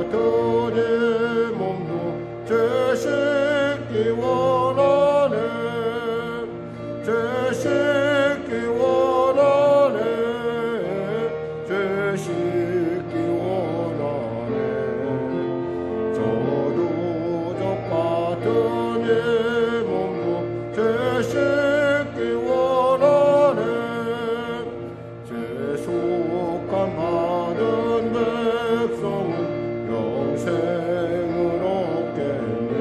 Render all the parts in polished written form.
네 몸도 되시기 원하네. 되시기 원하네. 되시기 원하네. 저도 똑같은 네 몸도 되시기 원하네. 죄속한 받은 백성은 영생을 얻겠네.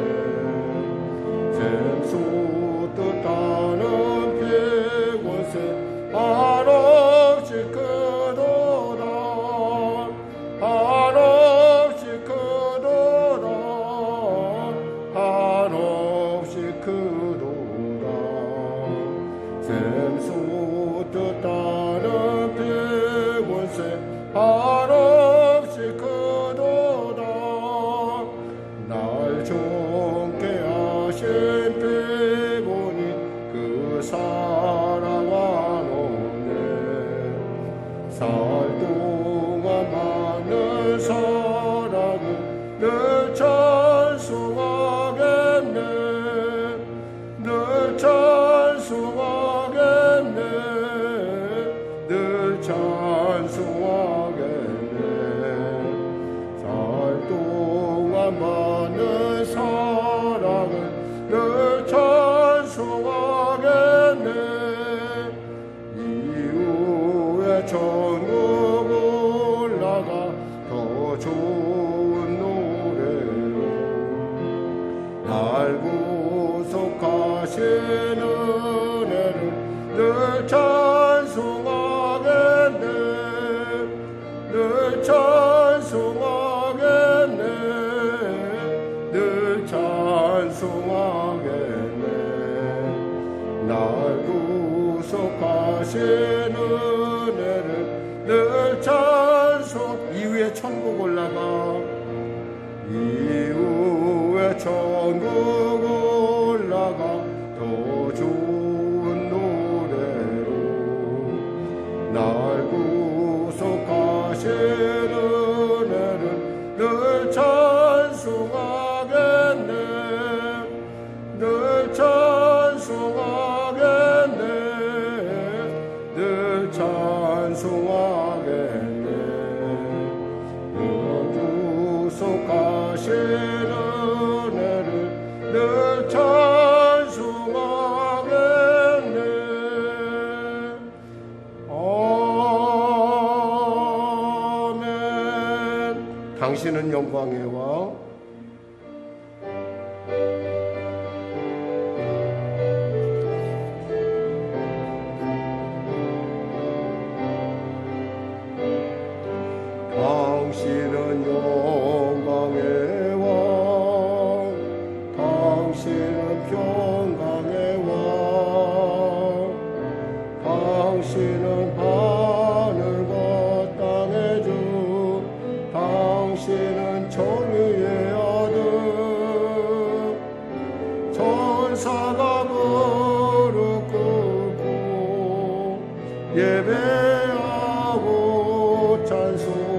샘솟 뜻하는 피곤세 한없이 크도다. 한없이 크도다. 한없이 크도다. 샘솟 뜻하는 피곤세 한없이 크도다. 날 좋게 하신 피곤이 그 사랑아 놓네. 살 동안 많은 사랑은 늘 찬송하겠네. 늘 찬송하겠네. 늘 찬송하겠네. 살 동안 많은 사랑을 늘 찬송하겠네. 이후에 천국 올라가 더 좋은 노래로 날 구속하시는 은혜를 늘 찬송하겠네. 늘 찬송하겠네. 늘 찬송하겠네. 날 구속하신 은혜를 늘 찬송. 이후에 천국 올라가. 이후에 천국 올라가 더 좋은 노래로 날 구속하신 은혜를 늘 찬송하겠네. 늘 찬송하겠네. 늘 찬송하겠네. 늘 구속하신 은혜를 늘 찬송하겠네. 아멘. 당신은 영광의 왕, 당신은 영광의 왕, 당신은 평강의 왕, 당신은 하늘과 땅의 주, 당신은 정의의 아들. 천사가 무릎 꿇고 예배하고 찬송하네.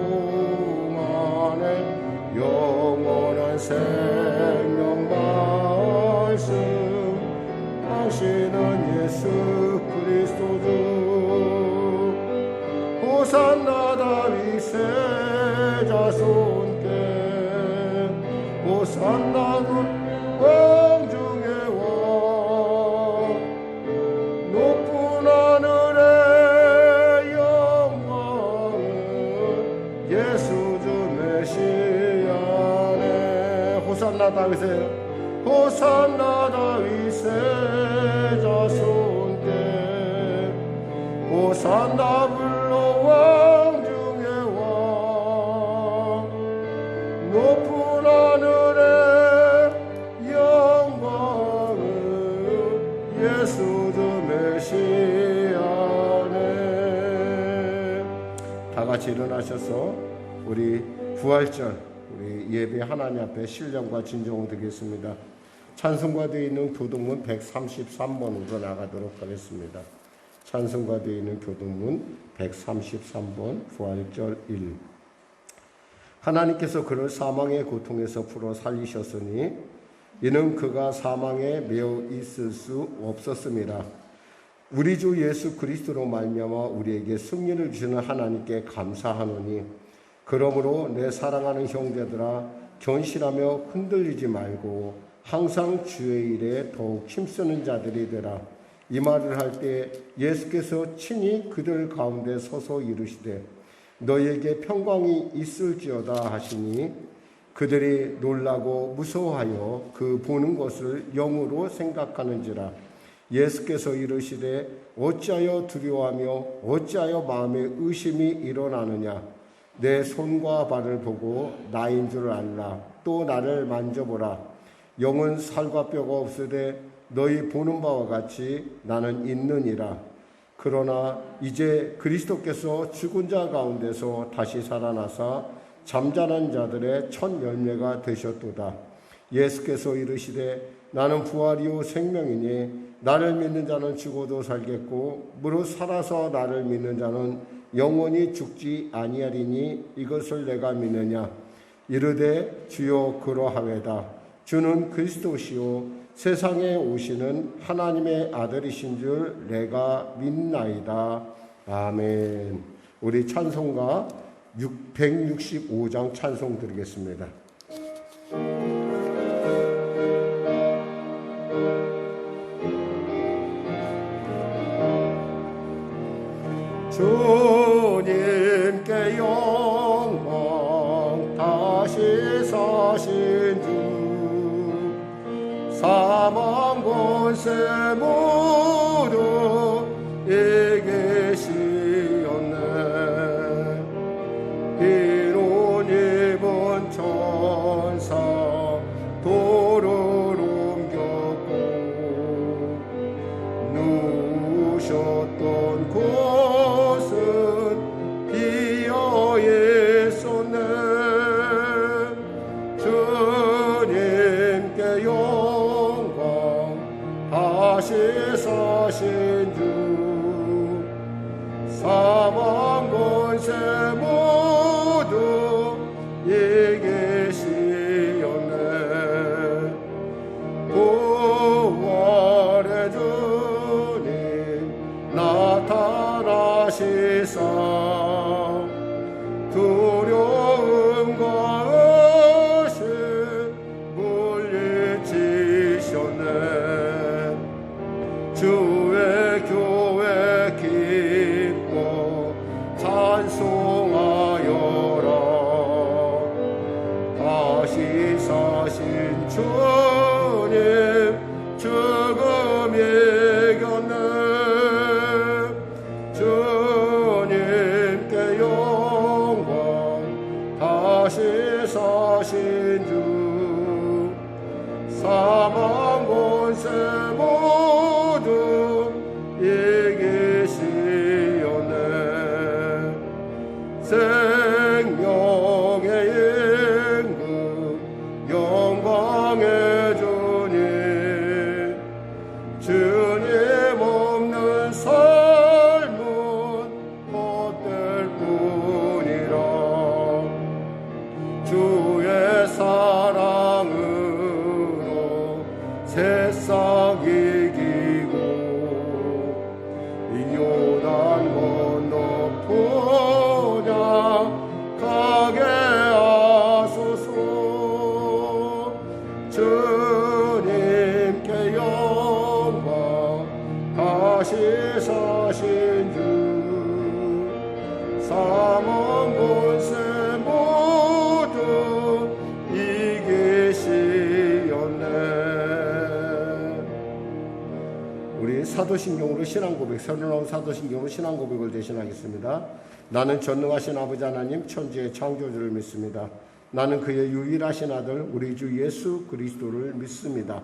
영원한 생명 말씀, 당신은 예수 그리스도 주. 호산나 다윗의 자손께, 호산나 왕중의 왕. 높은 하늘의 영광을 예수 주 메시아네. 호산나 다윗의, 호산나 다윗의 자손께, 호산나 불러 왕중의 왕. 높은 하늘의 영광을 예수 주 메시아네. 다 같이 일어나셔서 우리 부활절 우리 예배 하나님 앞에 신령과 진정을 드리겠습니다. 찬송가 되어 있는 교동문 133번으로 나가도록 하겠습니다. 찬송가 되어 있는 교동문 133번 부활절 1. 하나님께서 그를 사망의 고통에서 풀어 살리셨으니 이는 그가 사망에 매여 있을 수 없었습니다. 우리 주 예수 그리스도로 말미암아 우리에게 승리를 주시는 하나님께 감사하노니 그러므로 내 사랑하는 형제들아 견실하며 흔들리지 말고 항상 주의 일에 더욱 힘쓰는 자들이 되라. 이 말을 할 때 예수께서 친히 그들 가운데 서서 이르시되 너희에게 평강이 있을지어다 하시니 그들이 놀라고 무서워하여 그 보는 것을 영으로 생각하는지라. 예수께서 이르시되 어찌하여 두려워하며 어찌하여 마음에 의심이 일어나느냐. 내 손과 발을 보고 나인 줄 알라. 또 나를 만져보라. 영은 살과 뼈가 없으되 너희 보는 바와 같이 나는 있느니라. 그러나 이제 그리스도께서 죽은 자 가운데서 다시 살아나사 잠자는 자들의 첫 열매가 되셨도다. 예수께서 이르시되 나는 부활이요 생명이니 나를 믿는 자는 죽어도 살겠고 무릇 살아서 나를 믿는 자는 영원히 죽지 아니하리니 이것을 내가 믿느냐. 이르되 주여 그러하외다. 주는 그리스도시요 세상에 오시는 하나님의 아들이신 줄 내가 믿나이다. 아멘. 우리 찬송가 165장 찬송 드리겠습니다. 주님께 영광 다시 사신 주 사망 권세 모두 이기시었네. 피로 입은 천사 돌을 옮겼고 누우셨던 곳은 비어 있었네. 주님께 다시 사신 주 사망 권세 모두 이기시었네. 부활의 주님 나타나시사 두려움과 의심 물리치셨네. 주의 교회 기뻐 찬송하여라. 다시 사신 주님 죽음 이겼네. 주님께 영광 다시 사신 주 사망 권세 모두 이기시었네. 생명의 임금 영광의 주님 주님 없는 삶은 헛될 뿐이라. 주의 사랑으로 세상 이기고 요단 건너 포냐 가게 하소서. 주님께 영광 다시 사신 주 사망 권세 모두 이기시었네. 우리 사도신경으로 신앙고백, 새로 나온 사도신경으로 신앙고백을 대신하겠습니다. 나는 전능하신 아버지 하나님 천지의 창조주를 믿습니다. 나는 그의 유일하신 아들 우리 주 예수 그리스도를 믿습니다.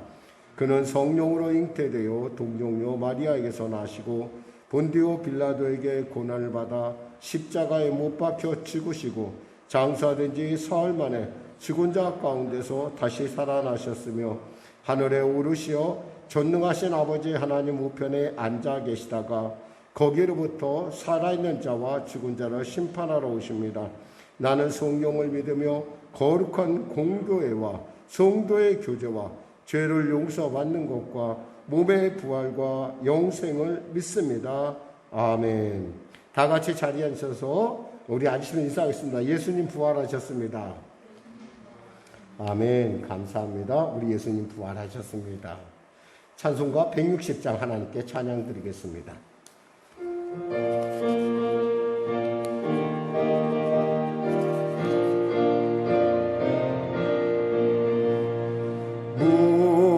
그는 성령으로 잉태되어 동정녀 마리아에게서 나시고 본디오 빌라도에게 고난을 받아 십자가에 못 박혀 죽으시고 장사된 지 사흘 만에 죽은 자 가운데서 다시 살아나셨으며 하늘에 오르시어 전능하신 아버지 하나님 우편에 앉아 계시다가 거기로부터 살아있는 자와 죽은 자를 심판하러 오십니다. 나는 성령을 믿으며 거룩한 공교회와 성도의 교제와 죄를 용서받는 것과 몸의 부활과 영생을 믿습니다. 아멘. 다 같이 자리에 앉아서 우리 아저씨는 인사하겠습니다. 예수님 부활하셨습니다. 아멘. 감사합니다. 우리 예수님 부활하셨습니다. 찬송가 160장 하나님께 찬양 드리겠습니다.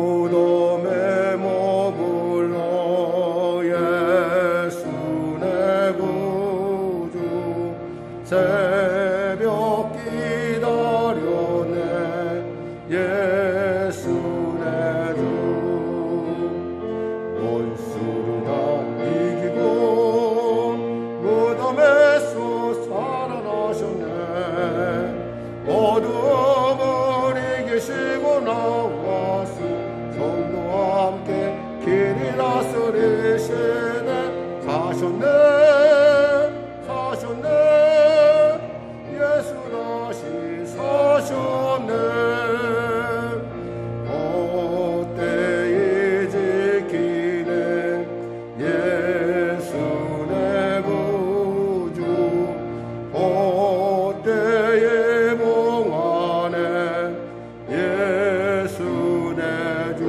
무덤에 머물러 예수 내 구주 새벽 기다려내 예수 내 주 원수를 다 이기고 무덤에서 살아나셨네 어둠을 이기시고 나와서 성도와 함께 길이 다스리시네 사셨네 예수 다시 사셨네 헛되이 지키네 예수 내 구주 헛되이 봉하네 예수 내 주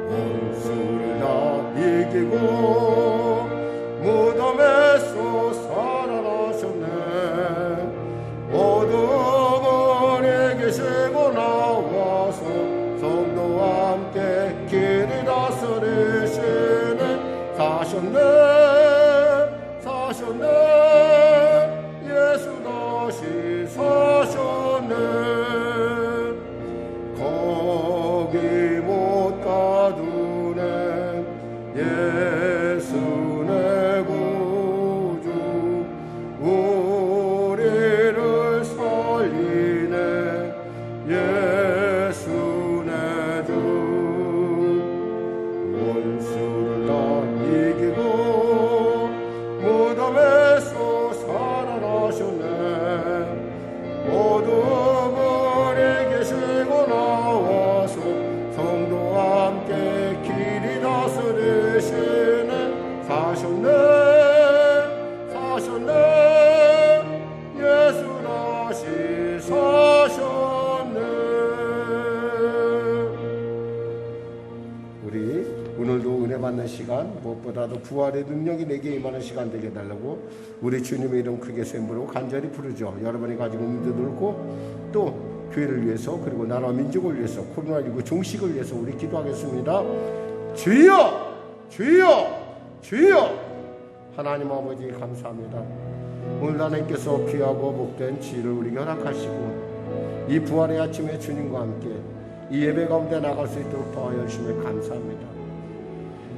원수를 다 이기고 무덤에서 살아나셨네 어둠을 이기시고 나와서 성도와 함께 길이 다스리시네 사셨네 예수 다시 사셨네 거기 못 가두네 예수 내 구주 우리를 살리네 예수 내 주 원수를 다 이기고 무덤에서 살아나셨네 어둠을 이기시고 나와서 성도와 함께 길이 다스리시네 사셨네 예수 다시 사셨네 우리 오늘도 은혜 받는 시간 무엇보다도 부활의 능력이 내게 임하는 시간 되게 해달라고 우리 주님의 이름 크게 세므로 간절히 부르죠. 여러분이 가지고 있는 믿음 들고 또 교회를 위해서 그리고 나라 민족을 위해서 코로나19 종식을 위해서 우리 기도하겠습니다. 주여 하나님 아버지 감사합니다. 오늘 하나님께서 귀하고 복된 지혜를 우리에게 허락하시고 이 부활의 아침에 주님과 함께 이 예배 가운데 나갈 수 있도록 도와여 주시며 감사합니다.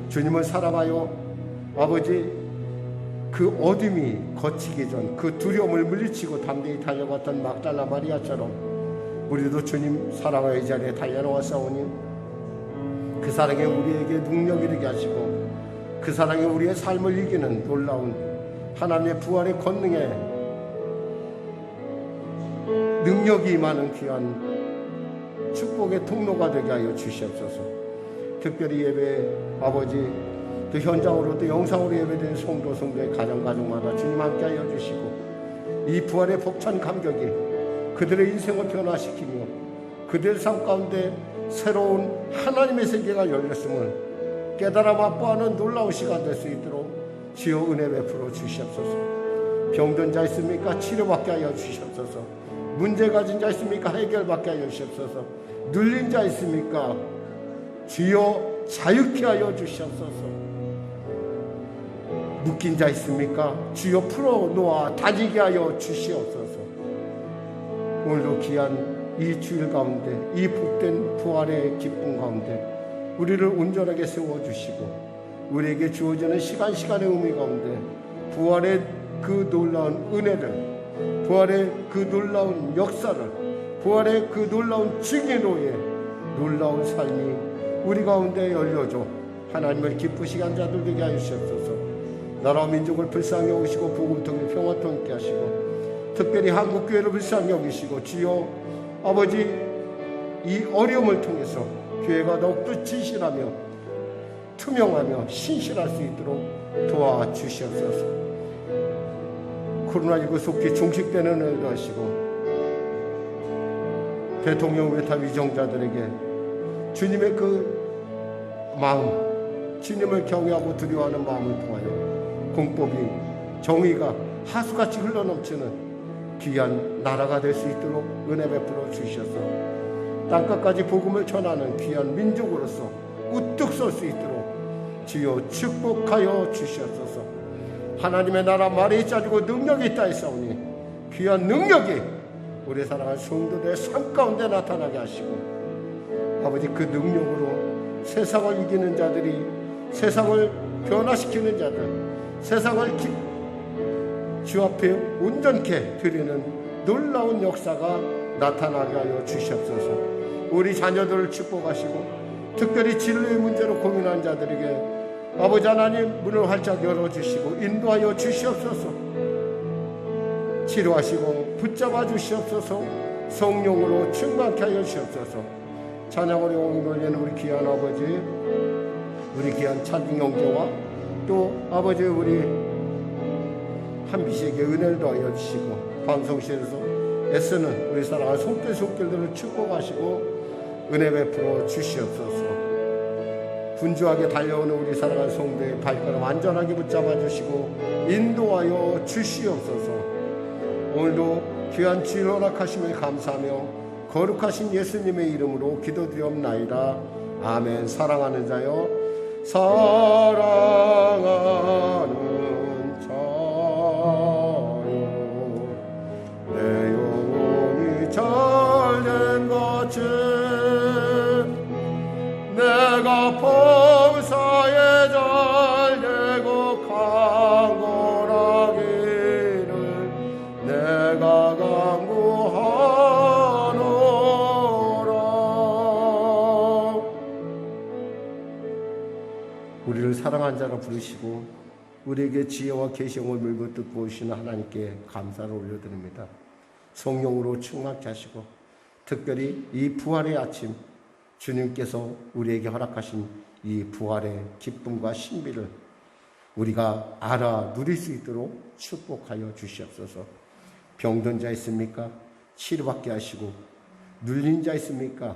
주님을 사랑하여 아버지 그 어둠이 거치기 전 그 두려움을 물리치고 담대히 달려갔던 막달라 마리아처럼 우리도 주님 사랑하여 이 자리에 달려나왔사오니 그 사랑에 우리에게 능력이 되게 하시고 그 사랑에 우리의 삶을 이기는 놀라운 하나님의 부활의 권능에 능력이 임하는 귀한 축복의 통로가 되게 하여 주시옵소서. 특별히 예배 아버지 또 현장으로 또 영상으로 예배드린 성도의 가정마다 주님 함께 하여 주시고 이 부활의 벅찬 감격이 그들의 인생을 변화시키며 그들 삶 가운데 새로운 하나님의 세계가 열렸음을 깨달아 맛보아하는 놀라운 시간 될 수 있도록 주여 은혜 베풀어 주시옵소서. 병든 자 있습니까? 치료받게 하여 주시옵소서. 문제 가진 자 있습니까? 해결받게 하여 주시옵소서. 눌린 자 있습니까? 주여 자유케 하여 주시옵소서. 묶인 자 있습니까? 주여 풀어놓아 다지게 하여 주시옵소서. 오늘도 귀한 이 주일 가운데 이 복된 부활의 기쁨 가운데 우리를 온전하게 세워주시고 우리에게 주어지는 시간의 의미 가운데 부활의 그 놀라운 은혜를 부활의 그 놀라운 역사를 부활의 그 놀라운 증인으로의 놀라운 삶이 우리 가운데 열려줘 하나님을 기쁘시게 한 자들 되게 하여 주시옵소서. 나라와 민족을 불쌍히 여기시고 복음통일 평화통일케 하시고 특별히 한국교회를 불쌍히 여기시고 주여 아버지 이 어려움을 통해서 교회가 더욱더 진실하며 투명하며 신실할 수 있도록 도와주시옵소서. 코로나19 속히 종식되는 은혜도 하시고 대통령 외타 위정자들에게 주님의 그 마음, 주님을 경외하고 두려워하는 마음을 통하여 공법이 정의가 하수같이 흘러넘치는 귀한 나라가 될 수 있도록 은혜 베풀어 주셔서 땅끝까지 복음을 전하는 귀한 민족으로서 우뚝 설 수 있도록 주여 축복하여 주시옵소서. 하나님의 나라 말이 짜주고 능력이 있다 했사오니 귀한 능력이 우리 사랑하는 성도들의 삶 가운데 나타나게 하시고 아버지 그 능력으로 세상을 이기는 자들이 세상을 변화시키는 자들 세상을 주 앞에 온전케 드리는 놀라운 역사가 나타나게 하여 주시옵소서. 우리 자녀들을 축복하시고 특별히 진로의 문제로 고민한 자들에게 아버지 하나님 문을 활짝 열어주시고 인도하여 주시옵소서. 치료하시고 붙잡아 주시옵소서. 성령으로 충만케 하여 주시옵소서. 찬양으로 영광 돌리는 우리 귀한 아버지 우리 귀한 찬중 형제와 또 아버지 우리 한비씨에게 은혜를 더하여 주시고 방송실에서 애쓰는 우리 사랑하는 손길들을 축복하시고 은혜 베풀어 주시옵소서. 분주하게 달려오는 우리 사랑하는 성도의 발걸음 안전하게 붙잡아 주시고 인도하여 주시옵소서. 오늘도 귀한 주일 허락하심을 감사하며 거룩하신 예수님의 이름으로 기도드리옵나이다. 아멘. 사랑하는 자여 사랑하는 자여 내 영혼이 잘된 같이 내가 범사에 잘되고 강건하기를 내가 강구하노라. 우리를 사랑한 자로 부르시고 우리에게 지혜와 계시형을 물고 뜯고 오시는 하나님께 감사를 올려드립니다. 성령으로 충만케 하시고 특별히 이 부활의 아침 주님께서 우리에게 허락하신 이 부활의 기쁨과 신비를 우리가 알아 누릴 수 있도록 축복하여 주시옵소서. 병든 자 있습니까? 치료받게 하시고 눌린 자 있습니까?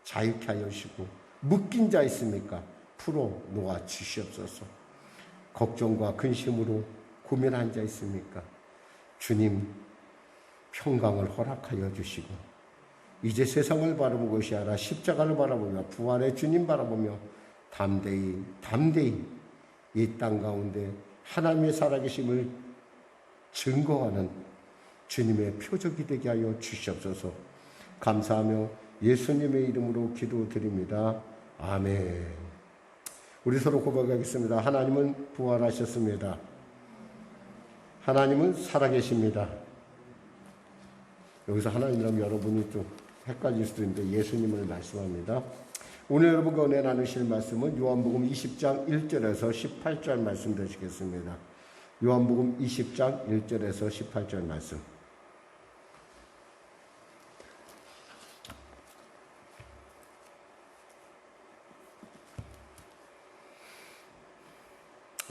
자유케 하여 주시고 묶인 자 있습니까? 풀어 놓아 주시옵소서. 걱정과 근심으로 고민한 자 있습니까? 주님 평강을 허락하여 주시고 이제 세상을 바라보는 것이 아니라 십자가를 바라보며 부활의 주님 바라보며 담대히 이 땅 가운데 하나님의 살아계심을 증거하는 주님의 표적이 되게 하여 주시옵소서. 감사하며 예수님의 이름으로 기도드립니다. 아멘. 우리 서로 고백하겠습니다. 하나님은 부활하셨습니다. 하나님은 살아계십니다. 여기서 하나님이라면 여러분이 좀 헷갈릴 수도 있는데 예수님을 말씀합니다. 오늘 여러분과 은혜 나누실 말씀은 요한복음 20장 1절에서 18절 말씀 되시겠습니다. 요한복음 20장 1절에서 18절 말씀.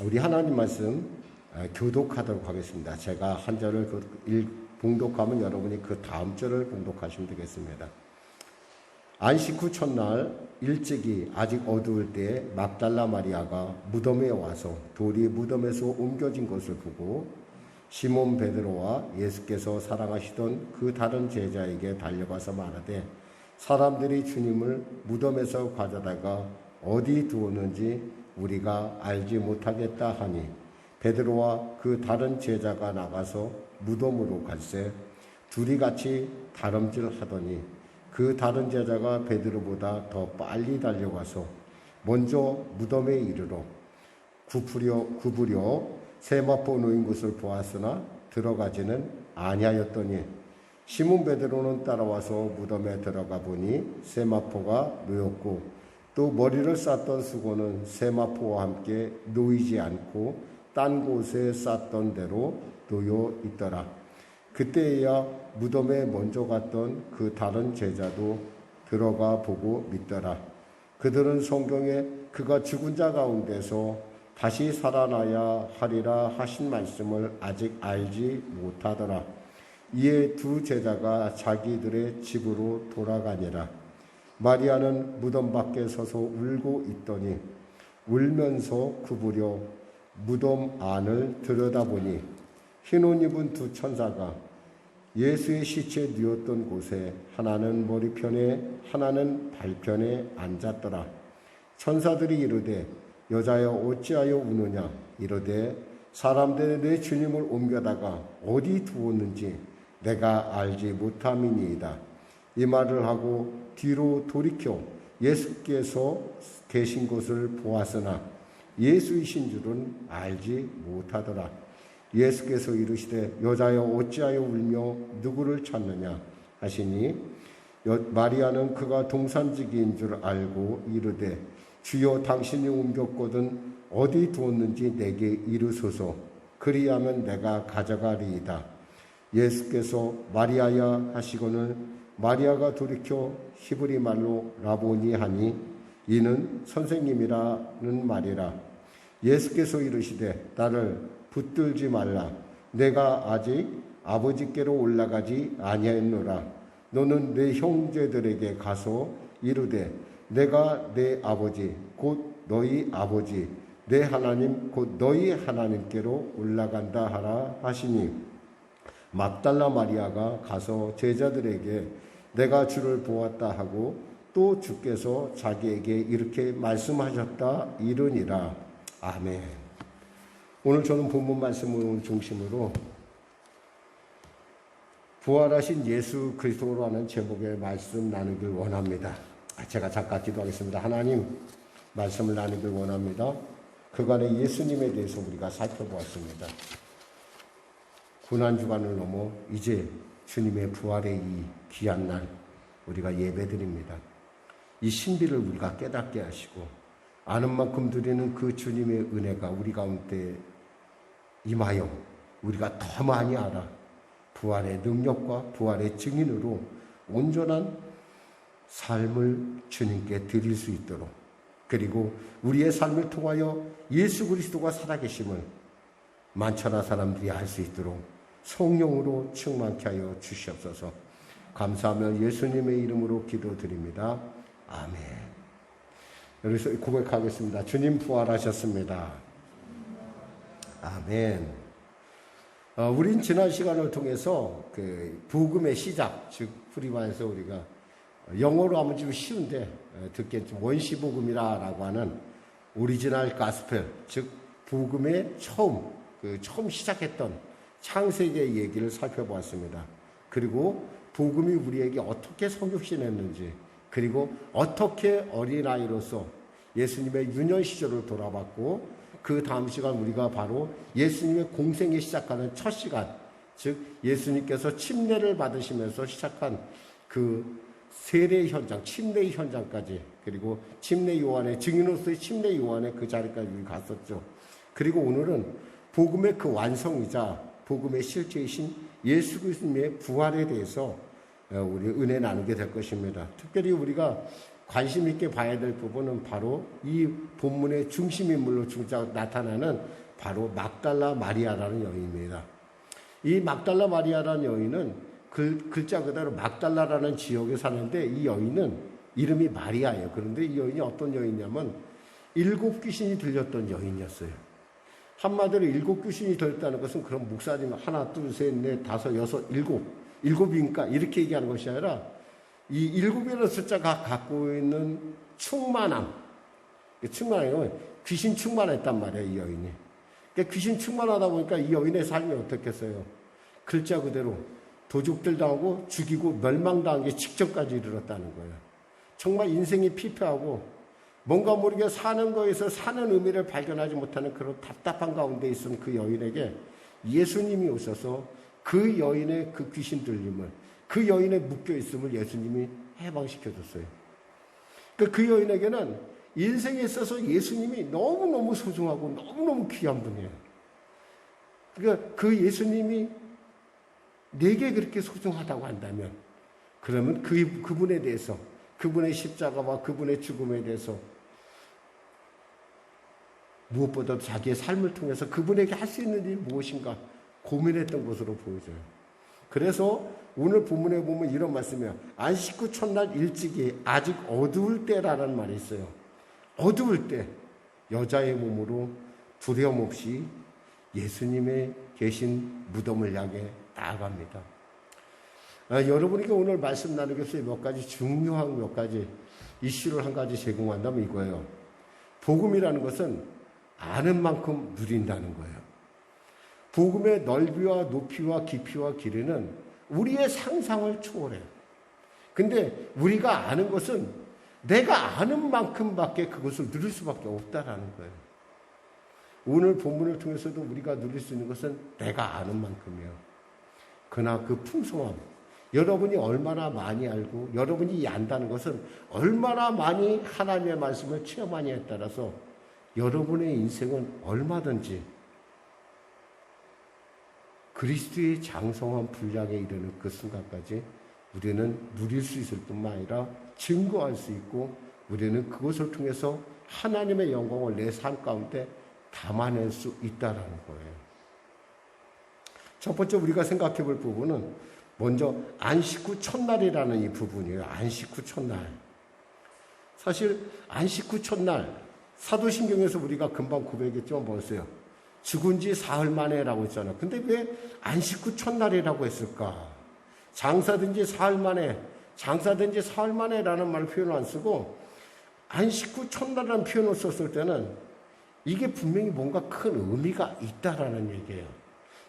우리 하나님 말씀 교독하도록 하겠습니다. 제가 한 절을 봉독하면 여러분이 그 다음 절을 봉독하시면 되겠습니다. 안식 후 첫날 일찍이 아직 어두울 때에 막달라 마리아가 무덤에 와서 돌이 무덤에서 옮겨진 것을 보고 시몬 베드로와 예수께서 사랑하시던 그 다른 제자에게 달려가서 말하되 사람들이 주님을 무덤에서 가져다가 어디 두었는지 우리가 알지 못하겠다 하니 베드로와 그 다른 제자가 나가서 무덤으로 갈새 둘이 같이 다름질하더니 그 다른 제자가 베드로보다 더 빨리 달려가서 먼저 무덤에 이르러 구부려 세마포 놓인 곳을 보았으나 들어가지는 아니하였더니 시몬 베드로는 따라와서 무덤에 들어가 보니 세마포가 놓였고 또 머리를 쌌던 수건은 세마포와 함께 놓이지 않고 딴 곳에 쌌던 대로 놓여 있더라. 그때야 무덤에 먼저 갔던 그 다른 제자도 들어가 보고 믿더라. 그들은 성경에 그가 죽은 자 가운데서 다시 살아나야 하리라 하신 말씀을 아직 알지 못하더라. 이에 두 제자가 자기들의 집으로 돌아가니라. 마리아는 무덤 밖에 서서 울고 있더니 울면서 구부려 무덤 안을 들여다보니 흰 옷 입은 두 천사가 예수의 시체 누웠던 곳에 하나는 머리편에 하나는 발편에 앉았더라. 천사들이 이르되 여자여 어찌하여 우느냐 이르되 사람들이 내 주님을 옮겨다가 어디 두었는지 내가 알지 못함이니이다. 이 말을 하고 뒤로 돌이켜 예수께서 계신 곳을 보았으나 예수이신 줄은 알지 못하더라. 예수께서 이르시되 여자여 어찌하여 울며 누구를 찾느냐 하시니 마리아는 그가 동산지기인 줄 알고 이르되 주여 당신이 옮겼거든 어디 두었는지 내게 이르소서. 그리하면 내가 가져가리이다. 예수께서 마리아야 하시고는 마리아가 돌이켜 히브리 말로 라보니 하니 이는 선생님이라는 말이라. 예수께서 이르시되 나를 붙들지 말라. 내가 아직 아버지께로 올라가지 아니하였노라. 너는 내 형제들에게 가서 이르되 내가 내 아버지 곧 너희 아버지 내 하나님 곧 너희 하나님께로 올라간다 하라 하시니 막달라 마리아가 가서 제자들에게 내가 주를 보았다 하고 또 주께서 자기에게 이렇게 말씀하셨다 이르니라. 아멘. 오늘 저는 본문 말씀을 중심으로 부활하신 예수 그리스도로 하는 제목의 말씀 나누길 원합니다. 제가 잠깐 기도하겠습니다. 하나님, 말씀을 나누길 원합니다. 그간의 예수님에 대해서 우리가 살펴보았습니다. 고난주간을 넘어 이제 주님의 부활의 이 귀한 날 우리가 예배드립니다. 이 신비를 우리가 깨닫게 하시고 아는 만큼 드리는 그 주님의 은혜가 우리 가운데 임하여 우리가 더 많이 알아 부활의 능력과 부활의 증인으로 온전한 삶을 주님께 드릴 수 있도록, 그리고 우리의 삶을 통하여 예수 그리스도가 살아계심을 만천하 사람들이 알 수 있도록 성령으로 충만케 하여 주시옵소서. 감사하며 예수님의 이름으로 기도드립니다. 아멘. 여기서 고백하겠습니다. 주님 부활하셨습니다. 아멘. 우린 지난 시간을 통해서 그 복음의 시작, 즉 프리만에서 우리가 영어로 하면 좀 쉬운데 듣기엔 좀 원시복음이라고 하는 오리지널 가스펠, 즉 복음의 처음 시작했던 창세기의 얘기를 살펴보았습니다. 그리고 복음이 우리에게 어떻게 성육신했는지, 그리고 어떻게 어린아이로서 예수님의 유년 시절을 돌아봤고, 그 다음 시간 우리가 바로 예수님의 공생에 시작하는 첫 시간, 즉 예수님께서 침례를 받으시면서 시작한 그 세례 현장, 침례 현장까지, 그리고 침례 요한의 증인으로서의 침례 요한의 그 자리까지 우리 갔었죠. 그리고 오늘은 복음의 그 완성이자 복음의 실제이신 예수 그리스도의 부활에 대해서 우리 은혜 나누게 될 것입니다. 특별히 우리가 관심 있게 봐야 될 부분은 바로 이 본문의 중심 인물로 나타나는 바로 막달라 마리아라는 여인입니다. 이 막달라 마리아라는 여인은 글자 그대로 막달라라는 지역에 사는데, 이 여인은 이름이 마리아예요. 그런데 이 여인이 어떤 여인이냐면 7 귀신이 들렸던 여인이었어요. 한마디로 7 귀신이 들렸다는 것은 그런 목사님 하나, 둘, 셋, 넷, 다섯, 여섯, 일곱이니까 이렇게 얘기하는 것이 아니라 이 7이라는 숫자가 갖고 있는 충만함, 충만함은 귀신 충만했단 말이에요, 이 여인이. 그러니까 귀신 충만하다 보니까 이 여인의 삶이 어떻겠어요? 글자 그대로 도둑질 당하고 죽이고 멸망당한 게 직전까지 이르렀다는 거예요. 정말 인생이 피폐하고 뭔가 모르게 사는 거에서 사는 의미를 발견하지 못하는 그런 답답한 가운데 있은 그 여인에게 예수님이 오셔서 그 여인의 그 귀신 들림을, 그 여인의 묶여있음을 예수님이 해방시켜줬어요. 그 여인에게는 인생에 있어서 예수님이 너무너무 소중하고 너무너무 귀한 분이에요. 그러니까 그 예수님이 내게 그렇게 소중하다고 한다면 그러면 그분에 대해서, 그분의 십자가와 그분의 죽음에 대해서 무엇보다도 자기의 삶을 통해서 그분에게 할 수 있는 일이 무엇인가 고민했던 것으로 보여져요. 그래서 오늘 본문에 보면 이런 말씀이에요. 안식 후 첫날 일찍이 아직 어두울 때라는 말이 있어요. 어두울 때 여자의 몸으로 두려움 없이 예수님의 계신 무덤을 향해 나아갑니다. 여러분에게 오늘 말씀 나누기 위해서 몇 가지 중요한 몇 가지 이슈를 한 가지 제공한다면 이거예요. 복음이라는 것은 아는 만큼 누린다는 거예요. 복음의 넓이와 높이와 깊이와 길이는 우리의 상상을 초월해요. 근데 우리가 아는 것은 내가 아는 만큼밖에 그것을 누릴 수밖에 없다라는 거예요. 오늘 본문을 통해서도 우리가 누릴 수 있는 것은 내가 아는 만큼이에요. 그러나 그 풍성함, 여러분이 얼마나 많이 알고 여러분이 안다는 것은 얼마나 많이 하나님의 말씀을 체험하냐에 따라서 여러분의 인생은 얼마든지 그리스도의 장성한 분량에 이르는 그 순간까지 우리는 누릴 수 있을 뿐만 아니라 증거할 수 있고 우리는 그것을 통해서 하나님의 영광을 내 삶 가운데 담아낼 수 있다는 거예요. 첫 번째 우리가 생각해 볼 부분은 먼저 안식 후 첫날이라는 이 부분이에요. 안식 후 첫날. 사실 안식 후 첫날 사도신경에서 우리가 금방 고백했죠. 뭐였어요? 죽은 지 사흘 만에라고 했잖아요. 근데 왜 안식 후 첫날이라고 했을까? 장사된 지 사흘 만에, 장사된 지 사흘 만에라는 말 표현을 안 쓰고 안식 후 첫날이라는 표현을 썼을 때는 이게 분명히 뭔가 큰 의미가 있다라는 얘기예요.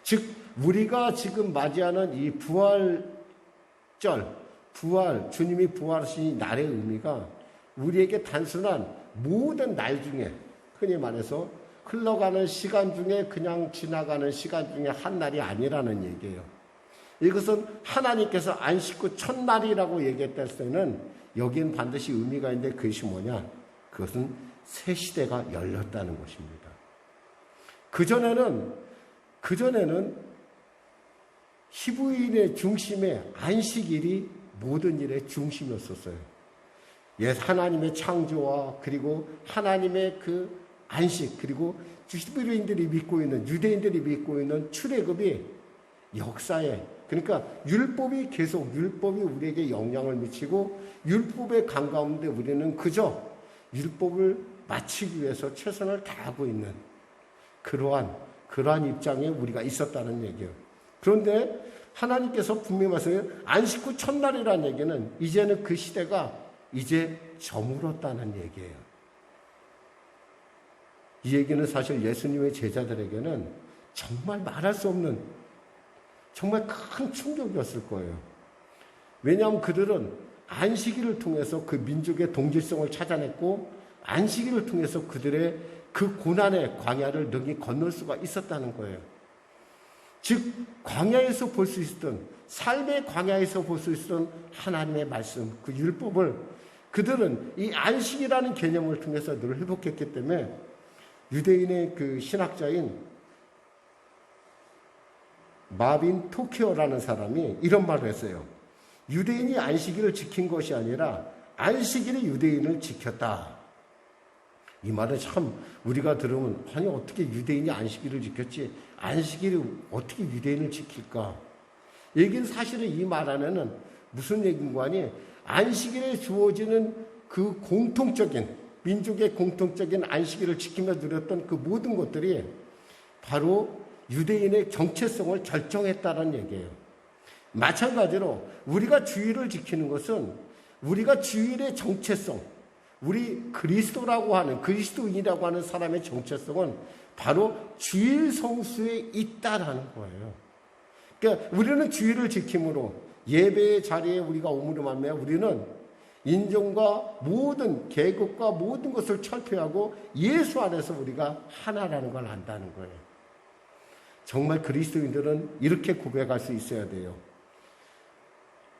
즉 우리가 지금 맞이하는 이 부활절, 부활, 주님이 부활하신 날의 의미가 우리에게 단순한 모든 날 중에 흔히 말해서 흘러가는 시간 중에 그냥 지나가는 시간 중에 한 날이 아니라는 얘기예요. 이것은 하나님께서 안식 후 첫날이라고 얘기했을 때는 여기엔 반드시 의미가 있는데 그것이 뭐냐? 그것은 새 시대가 열렸다는 것입니다. 그전에는 히브리인의 중심에 안식일이 모든 일의 중심이었었어요. 옛 하나님의 창조와 그리고 하나님의 그 안식 그리고 히브리인들이 믿고 있는 유대인들이 믿고 있는 출애굽이 역사에 그러니까 율법이 우리에게 영향을 미치고 율법의 강 가운데 우리는 그저 율법을 마치기 위해서 최선을 다하고 있는 그러한 입장에 우리가 있었다는 얘기예요. 그런데 하나님께서 분명히 말씀해요. 안식 후 첫날이라는 얘기는 이제는 그 시대가 이제 저물었다는 얘기예요. 이 얘기는 사실 예수님의 제자들에게는 정말 말할 수 없는 정말 큰 충격이었을 거예요. 왜냐하면 그들은 안식일을 통해서 그 민족의 동질성을 찾아냈고 안식일을 통해서 그들의 그 고난의 광야를 능히 건널 수가 있었다는 거예요. 즉 광야에서 볼 수 있었던 삶의 광야에서 볼 수 있었던 하나님의 말씀 그 율법을 그들은 이 안식이라는 개념을 통해서 늘 회복했기 때문에 유대인의 그 신학자인 마빈 토케어라는 사람이 이런 말을 했어요. 유대인이 안식일을 지킨 것이 아니라 안식일이 유대인을 지켰다. 이 말은 참 우리가 들으면 아니 어떻게 유대인이 안식일을 지켰지? 안식일이 어떻게 유대인을 지킬까? 얘기는 사실은 이 말 안에는 무슨 얘기인가 하니 안식일에 주어지는 그 공통적인 민족의 공통적인 안식일을 지키며 누렸던 그 모든 것들이 바로 유대인의 정체성을 결정했다는 얘기예요. 마찬가지로 우리가 주일을 지키는 것은 우리가 주일의 정체성, 우리 그리스도라고 하는 그리스도인이라고 하는 사람의 정체성은 바로 주일 성수에 있다라는 거예요. 그러니까 우리는 주일을 지킴으로 예배의 자리에 우리가 오므로 말미암아 우리는 인종과 모든 계급과 모든 것을 철폐하고 예수 안에서 우리가 하나라는 걸 안다는 거예요. 정말 그리스도인들은 이렇게 고백할 수 있어야 돼요.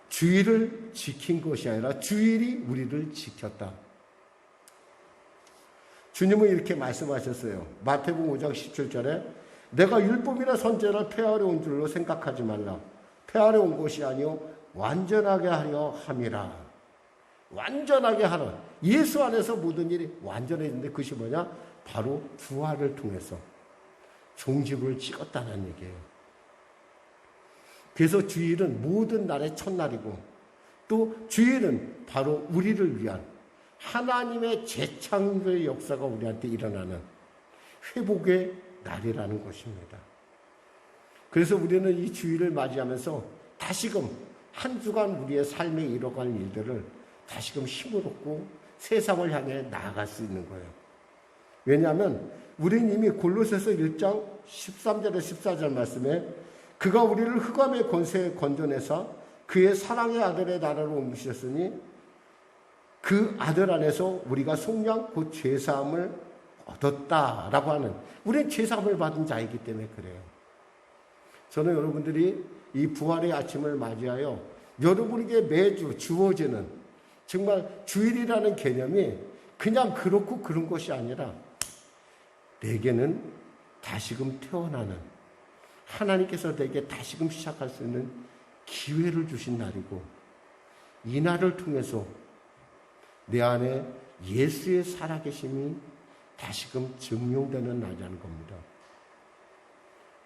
주일을 지킨 것이 아니라 주일이 우리를 지켰다. 주님은 이렇게 말씀하셨어요. 마태복음 5장 17절에 내가 율법이나 선지자를 폐하려 온 줄로 생각하지 말라. 폐하려 온 것이 아니요 완전하게 하려 함이라. 완전하게 하는, 예수 안에서 모든 일이 완전해지는데 그것이 뭐냐? 바로 부활을 통해서 종집을 찍었다는 얘기예요. 그래서 주일은 모든 날의 첫날이고, 또 주일은 바로 우리를 위한 하나님의 재창조의 역사가 우리한테 일어나는 회복의 날이라는 것입니다. 그래서 우리는 이 주일을 맞이하면서 다시금 한 주간 우리의 삶에 이뤄갈 일들을 다시금 힘을 얻고 세상을 향해 나아갈 수 있는 거예요. 왜냐하면 우리는 이미 골로새서 1장 13절에 14절 말씀에 그가 우리를 흑암의 권세에 건져내사 그의 사랑의 아들의 나라로 옮기셨으니 그 아들 안에서 우리가 속량 곧 죄사함을 얻었다라고 하는, 우리는 죄사함을 받은 자이기 때문에 그래요. 저는 여러분들이 이 부활의 아침을 맞이하여 여러분에게 매주 주어지는 정말 주일이라는 개념이 그냥 그렇고 그런 것이 아니라 내게는 다시금 태어나는, 하나님께서 내게 다시금 시작할 수 있는 기회를 주신 날이고, 이 날을 통해서 내 안에 예수의 살아계심이 다시금 증명되는 날이라는 겁니다.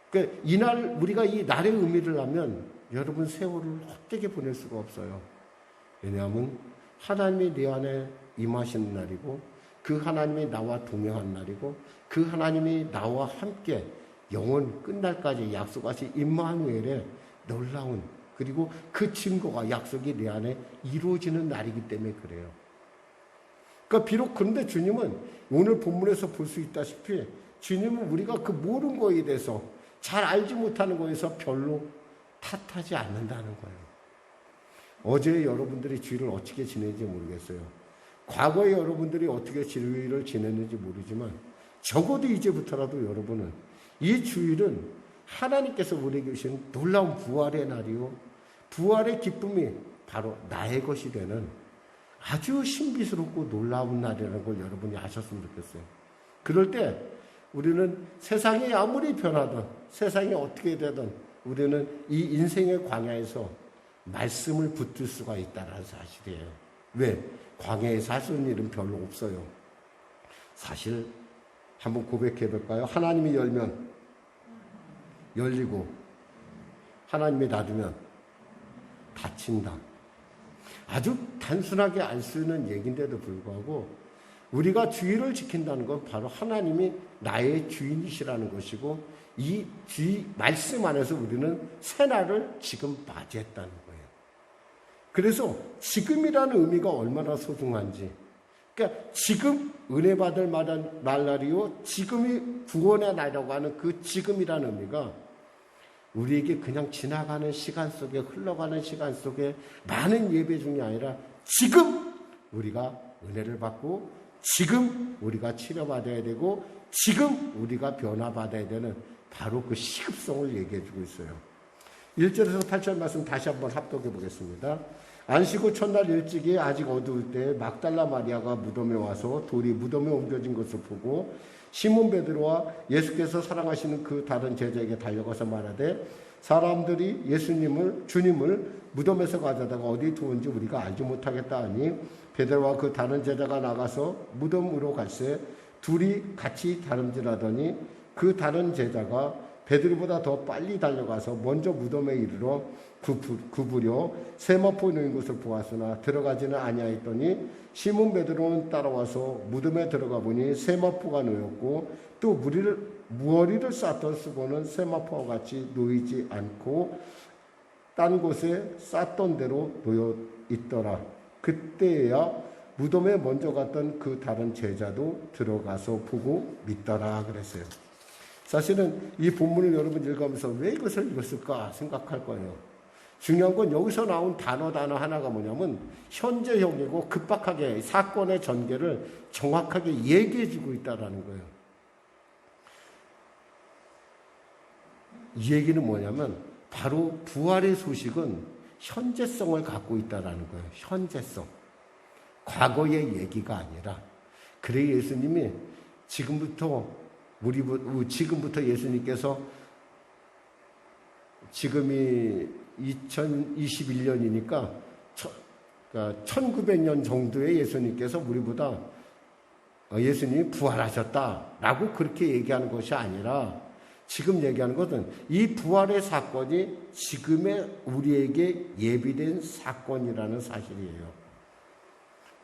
그러니까 이날, 우리가 이 날의 의미를 하면 여러분 세월을 헛되게 보낼 수가 없어요. 왜냐하면 하나님이 내 안에 임하시는 날이고, 그 하나님이 나와 동행한 날이고, 그 하나님이 나와 함께 영원 끝날까지 약속하신 임마누엘의 놀라운, 그리고 그 증거가, 약속이 내 안에 이루어지는 날이기 때문에 그래요. 그러니까 비록 그런데 주님은 오늘 본문에서 볼 수 있다시피 주님은 우리가 그 모든 거에 대해서, 잘 알지 못하는 거에서 별로 탓하지 않는다는 거예요. 어제 여러분들이 주일을 어떻게 지내는지 모르겠어요. 과거에 여러분들이 어떻게 주일을 지냈는지 모르지만 적어도 이제부터라도 여러분은 이 주일은 하나님께서 우리에게 주신 놀라운 부활의 날이요, 부활의 기쁨이 바로 나의 것이 되는 아주 신비스럽고 놀라운 날이라는 걸 여러분이 아셨으면 좋겠어요. 그럴 때 우리는 세상이 아무리 변하든, 세상이 어떻게 되든 우리는 이 인생의 광야에서 말씀을 붙들 수가 있다는 사실이에요. 왜? 광야에서 할 수 있는 일은 별로 없어요. 사실 한번 고백해 볼까요? 하나님이 열면 열리고, 하나님이 닫으면 닫힌다. 아주 단순하게 알 수 있는 얘기인데도 불구하고 우리가 주의를 지킨다는 건 바로 하나님이 나의 주인이시라는 것이고, 이 말씀 안에서 우리는 새날을 지금 맞이했다는 거예요. 그래서 지금이라는 의미가 얼마나 소중한지, 그러니까 지금 은혜 받을 날이요, 지금이 구원의 날이라고 하는 그 지금이라는 의미가 우리에게 그냥 지나가는 시간 속에, 흘러가는 시간 속에 많은 예배 중이 아니라 지금 우리가 은혜를 받고, 지금 우리가 치료받아야 되고, 지금 우리가 변화받아야 되는 바로 그 시급성을 얘기해 주고 있어요. 1절에서 8절 말씀 다시 한번 합독해 보겠습니다. 안식 첫날 일찍이 아직 어두울 때 막달라 마리아가 무덤에 와서 돌이 무덤에 옮겨진 것을 보고 시몬 베드로와 예수께서 사랑하시는 그 다른 제자에게 달려가서 말하되, 사람들이 주님을 무덤에서 가져다가 어디 두었는지 우리가 알지 못하겠다 하니, 베드로와 그 다른 제자가 나가서 무덤으로 갈새 둘이 같이 다름질하더니 그 다른 제자가 베드로보다 더 빨리 달려가서 먼저 무덤에 이르러 굽으려 세마포 놓인 것을 보았으나 들어가지는 아니하였더니, 시몬 베드로는 따라와서 무덤에 들어가 보니 세마포가 놓였고 또 무어리를 쌌던 수건은 세마포와 같이 놓이지 않고 딴 곳에 쌌던 대로 놓여 있더라. 그때야 무덤에 먼저 갔던 그 다른 제자도 들어가서 보고 믿더라 그랬어요. 사실은 이 본문을 여러분 읽으면서 왜 이것을 읽었을까 생각할 거예요. 중요한 건 여기서 나온 단어 하나가 뭐냐면 현재형이고 급박하게 사건의 전개를 정확하게 얘기해 주고 있다는 거예요. 이 얘기는 뭐냐면 바로 부활의 소식은 현재성을 갖고 있다는 거예요. 현재성. 과거의 얘기가 아니라. 그래 예수님이 지금부터 예수님께서 지금이 2021년이니까 1900년 정도에 예수님께서 우리보다 예수님이 부활하셨다라고 그렇게 얘기하는 것이 아니라 지금 얘기하는 것은 이 부활의 사건이 지금의 우리에게 예비된 사건이라는 사실이에요.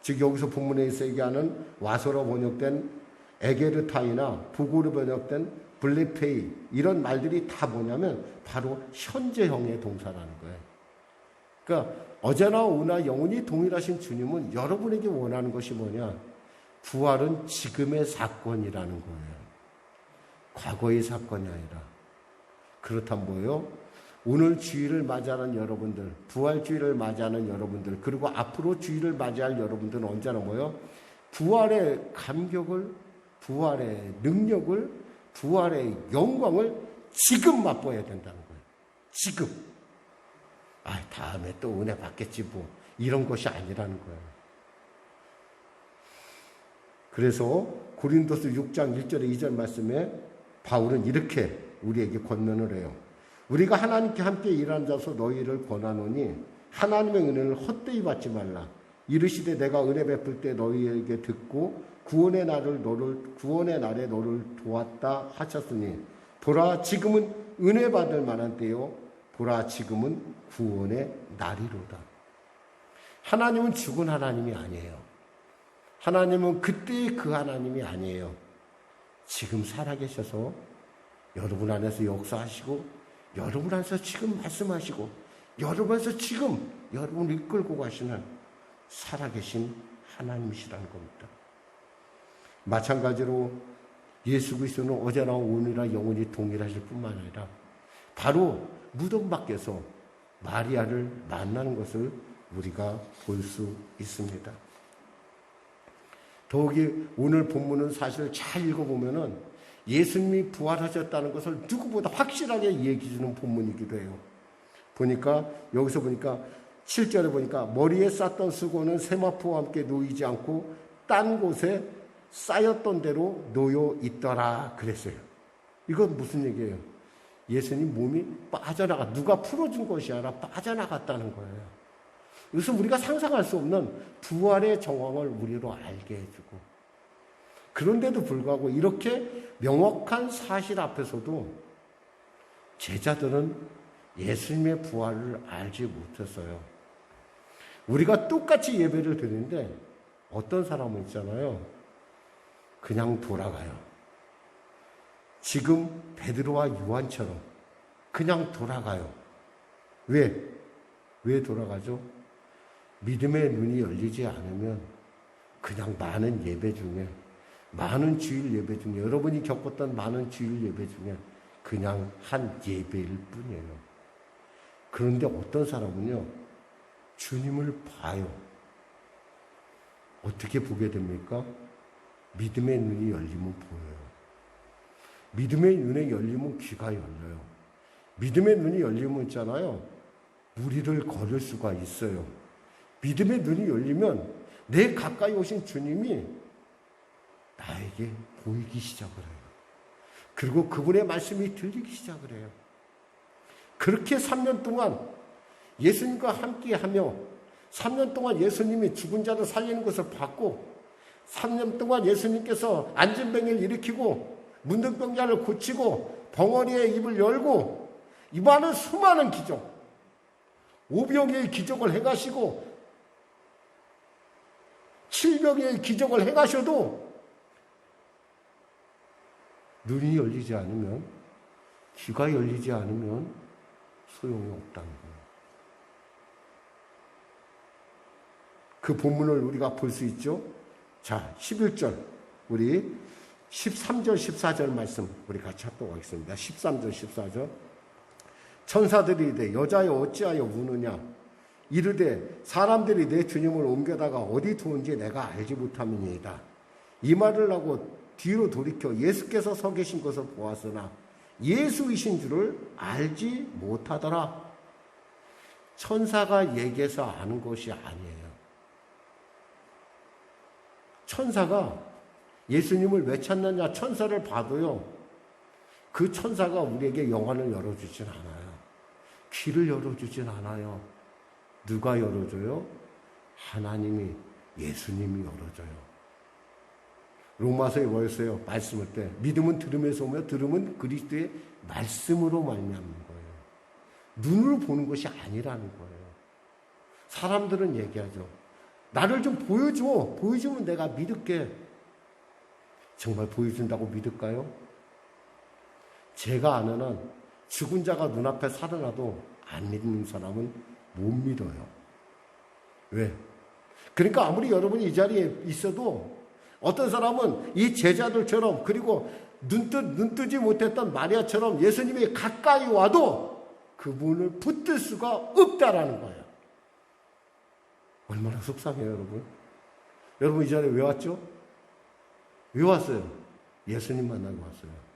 즉 여기서 본문에서 얘기하는 와서로 번역된 에게르타이나 북어로 번역된 블레페이 이런 말들이 다 뭐냐면 바로 현재형의 동사라는 거예요. 그러니까 어제나 오나 영원히 동일하신 주님은 여러분에게 원하는 것이 뭐냐? 부활은 지금의 사건이라는 거예요. 과거의 사건이 아니라. 그렇다면 뭐예요? 오늘 주일을 맞이하는 여러분들, 부활 주일을 맞이하는 여러분들, 그리고 앞으로 주일을 맞이할 여러분들은 언제나 뭐예요? 부활의 감격을, 부활의 능력을, 부활의 영광을 지금 맛보아야 된다는 거예요. 지금. 다음에 또 은혜 받겠지 뭐. 이런 것이 아니라는 거예요. 그래서 고린도서 6장 1절에 2절 말씀에 바울은 이렇게 우리에게 권면을 해요. 우리가 하나님께 함께 일하는 자서 너희를 권하노니 하나님의 은혜를 헛되이 받지 말라. 이르시되 내가 은혜 베풀 때 너희에게 듣고 구원의 날에 너를 도왔다 하셨으니 보라 지금은 은혜 받을 만한 때요 보라 지금은 구원의 날이로다. 하나님은 죽은 하나님이 아니에요. 하나님은 그때의 그 하나님이 아니에요. 지금 살아계셔서 여러분 안에서 역사하시고 여러분 안에서 지금 말씀하시고 여러분 안에서 지금 여러분을 이끌고 가시는 살아계신 하나님이시라는 겁니다. 마찬가지로 예수 그리스도는 어제나 오늘이나 영원히 동일하실 뿐만 아니라 바로 무덤 밖에서 마리아를 만나는 것을 우리가 볼 수 있습니다. 더욱이 오늘 본문은 사실 잘 읽어보면은 예수님이 부활하셨다는 것을 누구보다 확실하게 얘기해 주는 본문이기도 해요. 여기서 보니까 7절에 보니까 머리에 쌌던 수고는 세마포와 함께 놓이지 않고 딴 곳에 쌓였던 대로 놓여 있더라 그랬어요. 이건 무슨 얘기예요? 예수님 몸이 누가 풀어준 것이 아니라 빠져나갔다는 거예요. 그래서 우리가 상상할 수 없는 부활의 정황을 우리로 알게 해주고, 그런데도 불구하고 이렇게 명확한 사실 앞에서도 제자들은 예수님의 부활을 알지 못했어요. 우리가 똑같이 예배를 드리는데 어떤 사람은 있잖아요. 그냥 돌아가요. 지금 베드로와 요한처럼 그냥 돌아가요. 왜 돌아가죠? 믿음의 눈이 열리지 않으면 그냥 많은 예배 중에, 많은 주일 예배 중에, 여러분이 겪었던 많은 주일 예배 중에 그냥 한 예배일 뿐이에요. 그런데 어떤 사람은요, 주님을 봐요. 어떻게 보게 됩니까? 믿음의 눈이 열리면 보여요. 믿음의 눈에 열리면 귀가 열려요. 믿음의 눈이 열리면 있잖아요, 무리를 걸을 수가 있어요. 믿음의 눈이 열리면 내 가까이 오신 주님이 나에게 보이기 시작을 해요. 그리고 그분의 말씀이 들리기 시작을 해요. 그렇게 3년 동안 예수님과 함께하며 3년 동안 예수님이 죽은 자를 살리는 것을 봤고, 3년 동안 예수님께서 안진병을 일으키고 문둥병자를 고치고 벙어리의 입을 열고 이 많은 수많은 기적, 오병이의 기적을 해가시고 7병의 기적을 해가셔도 눈이 열리지 않으면, 귀가 열리지 않으면 소용이 없다는 거예요. 그 본문을 우리가 볼 수 있죠. 자, 11절 우리 13절 14절 말씀 우리 같이 합독 하겠습니다. 13절 14절 천사들이 이르되 여자여 어찌하여 우느냐 이르되 사람들이 내 주님을 옮겨다가 어디 두은지 내가 알지 못함이니이다. 이 말을 하고 뒤로 돌이켜 예수께서 서 계신 것을 보았으나 예수이신 줄을 알지 못하더라. 천사가 얘기해서 아는 것이 아니에요. 천사가 예수님을 왜 찾느냐, 천사를 봐도요, 그 천사가 우리에게 영안을 열어주진 않아요. 길을 열어주진 않아요. 누가 열어줘요? 하나님이, 예수님이 열어줘요. 로마서에 뭐였어요? 말씀을 때 믿음은 들음에서 오며 들음은 그리스도의 말씀으로 말미암는 거예요. 눈으로 보는 것이 아니라는 거예요. 사람들은 얘기하죠. 나를 좀 보여줘. 보여주면 내가 믿을게. 정말 보여준다고 믿을까요? 제가 아는 한 죽은 자가 눈앞에 살아나도 안 믿는 사람은 못 믿어요. 왜? 그러니까 아무리 여러분이 이 자리에 있어도 어떤 사람은 이 제자들처럼 그리고 눈 뜨지 못했던 마리아처럼 예수님이 가까이 와도 그분을 붙들 수가 없다라는 거예요. 얼마나 속상해요, 여러분. 여러분 이 자리에 왜 왔죠? 왜 왔어요? 예수님 만나러 왔어요.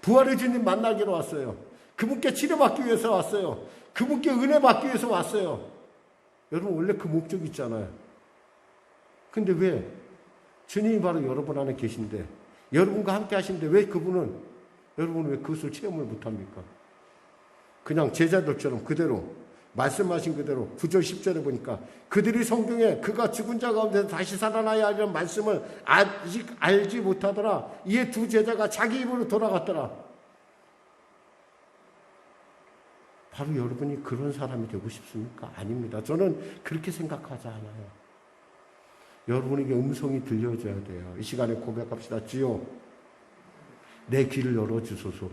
부활의 주님 만나기로 왔어요. 그분께 치료받기 위해서 왔어요. 그분께 은혜 받기 위해서 왔어요. 여러분 원래 그 목적 있잖아요. 근데 왜? 주님이 바로 여러분 안에 계신데 여러분과 함께 하시는데 왜 여러분은 왜 그것을 체험을 못합니까? 그냥 제자들처럼 그대로 말씀하신 그대로 9절 10절에 보니까 그들이 성경에 그가 죽은 자 가운데 다시 살아나야 하는 말씀을 아직 알지 못하더라. 이에 두 제자가 자기 입으로 돌아갔더라. 바로 여러분이 그런 사람이 되고 싶습니까? 아닙니다. 저는 그렇게 생각하지 않아요. 여러분에게 음성이 들려줘야 돼요. 이 시간에 고백합시다. 주여, 내 귀를 열어주소서.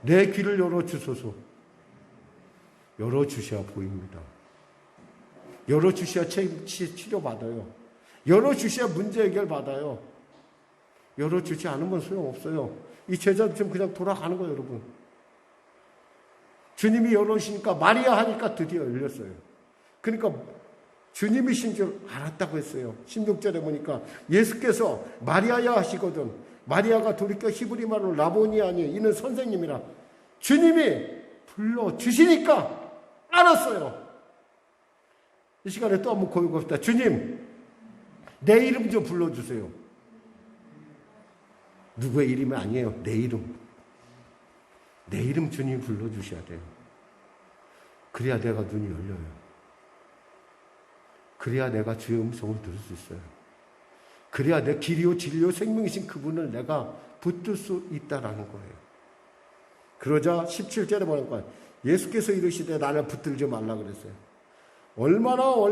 내 귀를 열어주소서. 열어주셔야 보입니다. 열어주셔야 치료받아요. 열어주셔야 문제 해결받아요. 열어주지 않으면 소용없어요. 이 제자들 지금 그냥 돌아가는 거예요, 여러분. 주님이 열어주시니까 마리아 하니까 드디어 열렸어요. 그러니까 주님이신 줄 알았다고 했어요. 16절에 보니까 예수께서 마리아야 하시거든. 마리아가 돌이켜 히브리 말로 라보니 아니 이는 선생님이라. 주님이 불러주시니까 알았어요. 이 시간에 또 한번 고백합시다. 주님, 내 이름 좀 불러주세요. 누구의 이름이 아니에요. 내 이름. 내 이름 주님 불러주셔야 돼요. 그래야 내가 눈이 열려요. 그래야 내가 주의 음성을 들을 수 있어요. 그래야 내 길이요 진리요 생명이신 그분을 내가 붙들 수 있다라는 거예요. 그러자 17절에 보니까 예수께서 이르시되 나를 붙들지 말라 그랬어요. 얼마나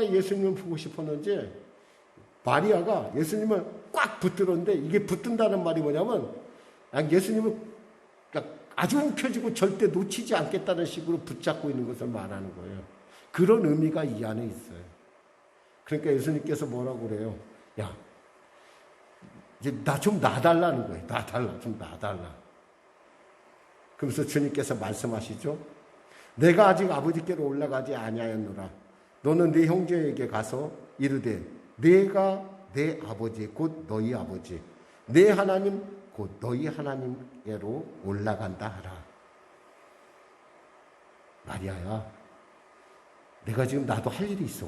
예수님을 보고 싶었는지 마리아가 예수님을 꽉 붙들었는데 이게 붙든다는 말이 뭐냐면 예수님을 아주 움켜쥐고 절대 놓치지 않겠다는 식으로 붙잡고 있는 것을 말하는 거예요. 그런 의미가 이 안에 있어요. 그러니까 예수님께서 뭐라고 그래요? 야, 이제 나 좀 놔달라는 거예요. 좀 놔달라. 그러면서 주님께서 말씀하시죠. 내가 아직 아버지께로 올라가지 아니하였노라. 너는 네 형제에게 가서 이르되 내가 내 아버지 곧 너희 아버지 내 하나님 곧 너희 하나님께로 올라간다 하라. 마리아야, 내가 지금 나도 할 일이 있어.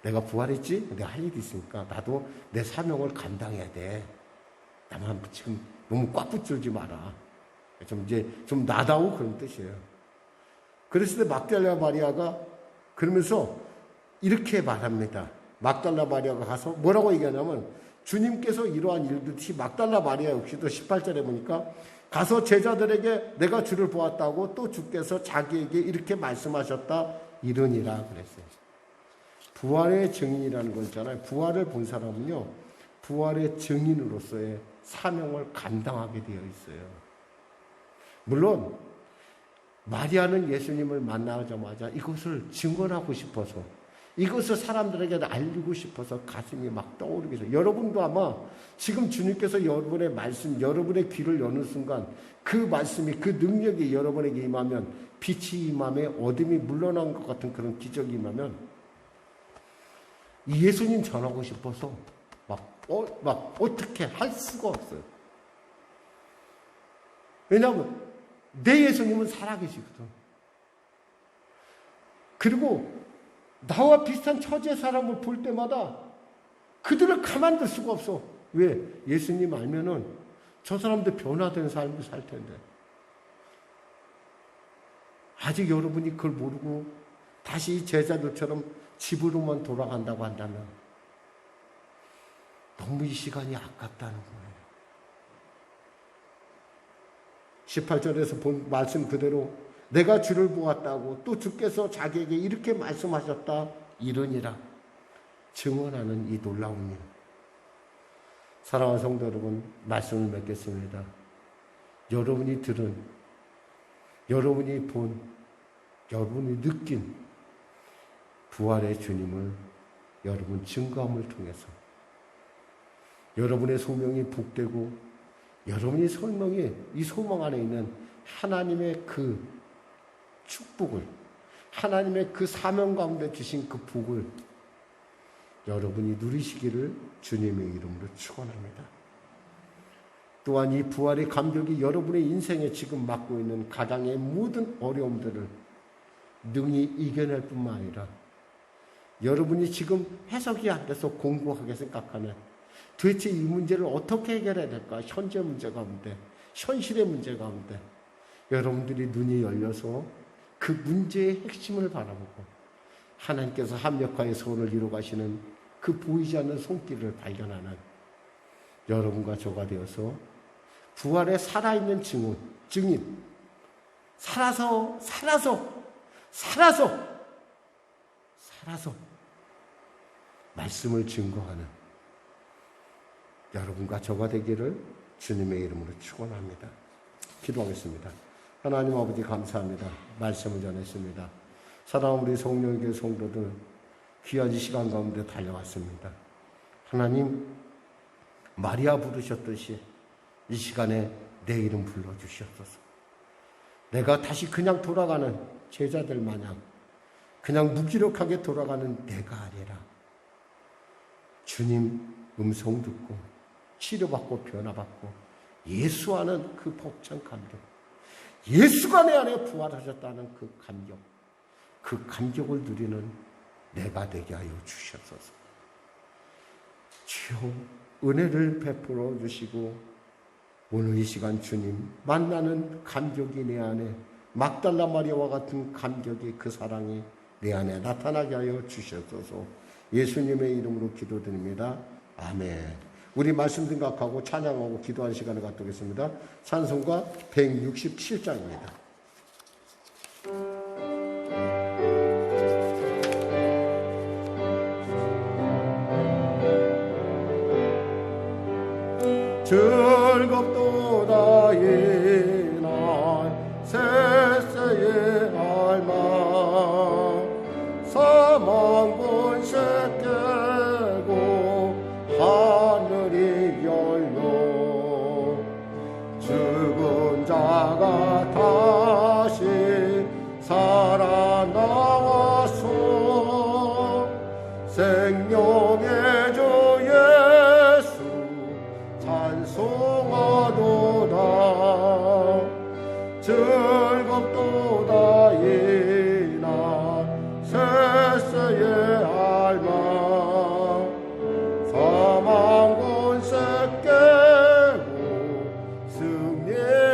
내가 부활했지? 내가 할 일이 있으니까 나도 내 사명을 감당해야 돼. 나만 지금 너무 꽉 붙들지 마라. 좀 나다오 그런 뜻이에요. 그랬을 때 막달라 마리아가 그러면서 이렇게 말합니다. 막달라 마리아가 가서 뭐라고 얘기하냐면 주님께서 이러한 일듯이 막달라 마리아 역시도 18절에 보니까 가서 제자들에게 내가 주를 보았다고 또 주께서 자기에게 이렇게 말씀하셨다 이르니라 그랬어요. 부활의 증인이라는 거 있잖아요. 부활을 본 사람은요, 부활의 증인으로서의 사명을 감당하게 되어 있어요. 물론 마리아는 예수님을 만나자마자 이것을 증언하고 싶어서, 이것을 사람들에게 알리고 싶어서 가슴이 막 떠오르게 해서, 여러분도 아마 지금 주님께서 여러분의 말씀, 여러분의 귀를 여는 순간 그 말씀이, 그 능력이 여러분에게 임하면, 빛이 임하며 어둠이 물러난 것 같은 그런 기적이 임하면 이 예수님 전하고 싶어서 막 어떻게 할 수가 없어요. 왜냐하면 내 예수님은 살아계시거든. 그리고 나와 비슷한 처지의 사람을 볼 때마다 그들을 가만둘 수가 없어. 왜? 예수님 알면은 저 사람들 변화된 삶을 살 텐데. 아직 여러분이 그걸 모르고 다시 제자들처럼 집으로만 돌아간다고 한다면 너무 이 시간이 아깝다는 거예요. 18절에서 본 말씀 그대로 내가 주를 보았다고 또 주께서 자기에게 이렇게 말씀하셨다 이러니라 증언하는 이 놀라운 일. 사랑하는 성도 여러분, 말씀을 맺겠습니다. 여러분이 들은, 여러분이 본, 여러분이 느낀 부활의 주님을 여러분 증거함을 통해서 여러분의 소명이 복되고 여러분이 이 소망 안에 있는 하나님의 그 축복을, 하나님의 그 사명 가운데 주신 그 복을 여러분이 누리시기를 주님의 이름으로 축원합니다. 또한 이 부활의 감격이 여러분의 인생에 지금 맡고 있는 가장의 모든 어려움들을 능히 이겨낼 뿐만 아니라 여러분이 지금 해석이 안 돼서 공고하게 생각하는 도대체 이 문제를 어떻게 해결해야 될까? 현재 문제 가운데, 현실의 문제 가운데 여러분들이 눈이 열려서 그 문제의 핵심을 바라보고 하나님께서 합력하여 소원을 이루어 가시는 그 보이지 않는 손길을 발견하는 여러분과 저가 되어서 부활의 살아있는 증인, 살아서 말씀을 증거하는 여러분과 저가 되기를 주님의 이름으로 축원합니다. 기도하겠습니다. 하나님 아버지 감사합니다. 말씀을 전했습니다. 사랑하는 우리 성령의 성도들 귀한 이 시간 가운데 달려왔습니다. 하나님 마리아 부르셨듯이 이 시간에 내 이름 불러주시옵소서. 내가 다시 그냥 돌아가는 제자들 마냥 그냥 무기력하게 돌아가는 내가 아니라 주님 음성 듣고 치료받고 변화받고 예수하는 그 벅찬 감격, 예수가 내 안에 부활하셨다는 그 감격, 그 감격을 누리는 내가 되게 하여 주시옵소서. 주여 은혜를 베풀어 주시고 오늘 이 시간 주님 만나는 감격이 내 안에 막달라 마리아와 같은 감격이 그 사랑이 내 안에 나타나게 하여 주시옵소서. 예수님의 이름으로 기도드립니다. 아멘. 우리 말씀 생각하고 찬양하고 기도하는 시간을 갖도록겠습니다. 찬송가 167장입니다. 즐겁도다 이날 새새의 알마 사망 본색 깨고 하늘이 열려 죽은 자가 다시 살아나와서 생명의 주 예수 찬송하도다. 즐겁도다 이날 새새의 알마 사망 권세 깨고 승리하셨네.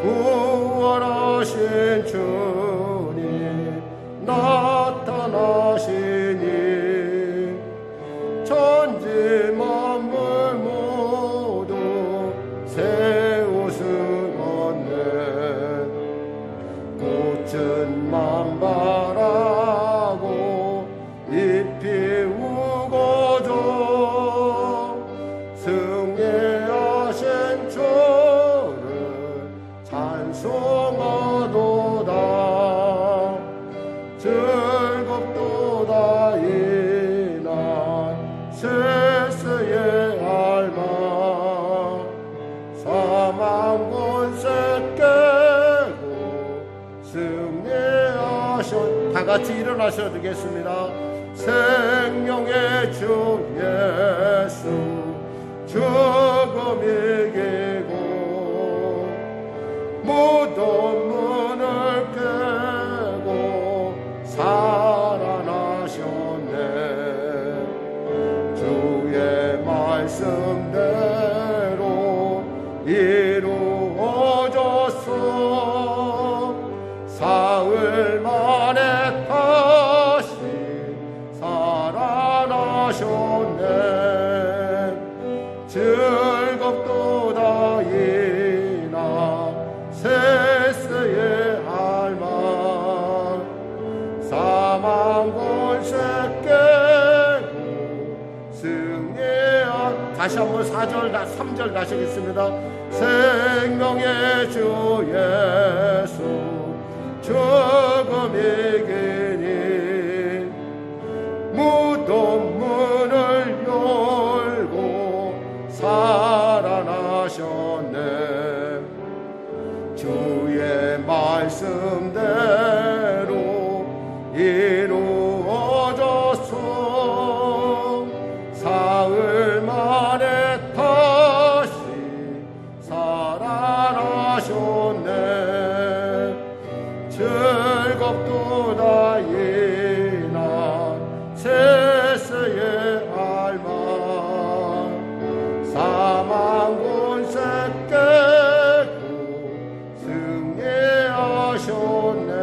부활하신 주님 나타나시니 천지 만물 모두 새 옷을 얻네. 꽃은 만발하고 잎이 우거져 승리하신 주를 찬송하도다. 즐겁도다 이날 새새의 알마 사망 권세 깨고 승리하셨. 다같이 일어나셔야 되겠습니다. 생명의 주 예수 죽음 이기고 모든 문을 깨고 살아나셨네. 주의 말씀대로 이루어졌소. 사흘 만에 다시 살아나셨네. 즐겁도다 이나 세세의 알만 사망 권세 깨고 승리한. 다시 한번 4절 3절 가시겠습니다. 생명의 주 예수 죽음 이기니 무덤 문을 열고 살아나셨네. 주의 말씀대로 이루어졌소. 사흘 만에 다시 살아나셨네. 즐겁도다 이나 세세의 알만 사망 권세 깨고 승리하셨네.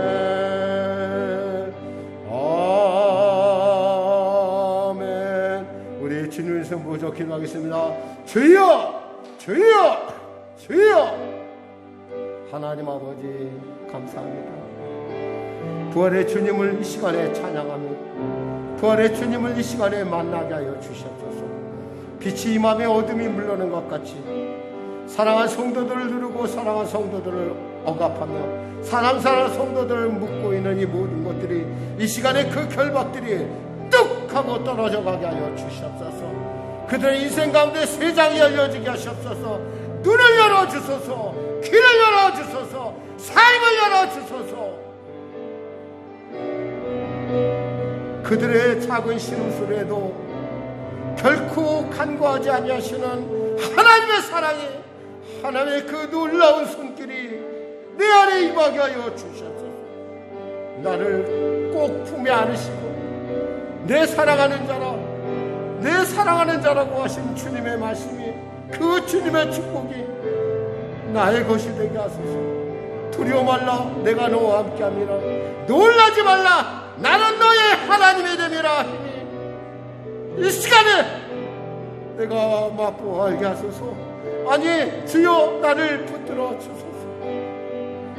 아멘. 우리 주님의 이름 모셔 기도하겠습니다. 주여 주여 주여. 하나님 아버지 감사합니다. 부활의 주님을 이 시간에 찬양하며 부활의 주님을 이 시간에 만나게 하여 주시옵소서. 빛이 이 맘에 어둠이 물러는 것 같이 사랑한 성도들을 누르고 사랑한 성도들을 억압하며 사랑하는 성도들을 묶고 있는 이 모든 것들이 이 시간에 그 결박들이 뚝 하고 떨어져 가게 하여 주시옵소서. 그들의 인생 가운데 세상이 열려지게 하시옵소서. 눈을 열어주소서. 귀를 열어주소서. 삶을 열어주소서. 그들의 작은 신음소리에도 결코 간과하지 아니하시는 하나님의 사랑이, 하나님의 그 놀라운 손길이 내 안에 임하게 하여 주셔서 나를 꼭 품에 안으시고 내 사랑하는 자라, 내 사랑하는 자라고 하신 주님의 말씀이, 그 주님의 축복이 나의 것이 되게 하소서. 두려워 말라, 내가 너와 함께함이라. 놀라지 말라, 나는 너의 하나님이 됨이라. 이 시간에 내가 맛보아 알게 하소서. 아니 주여 나를 붙들어 주소서.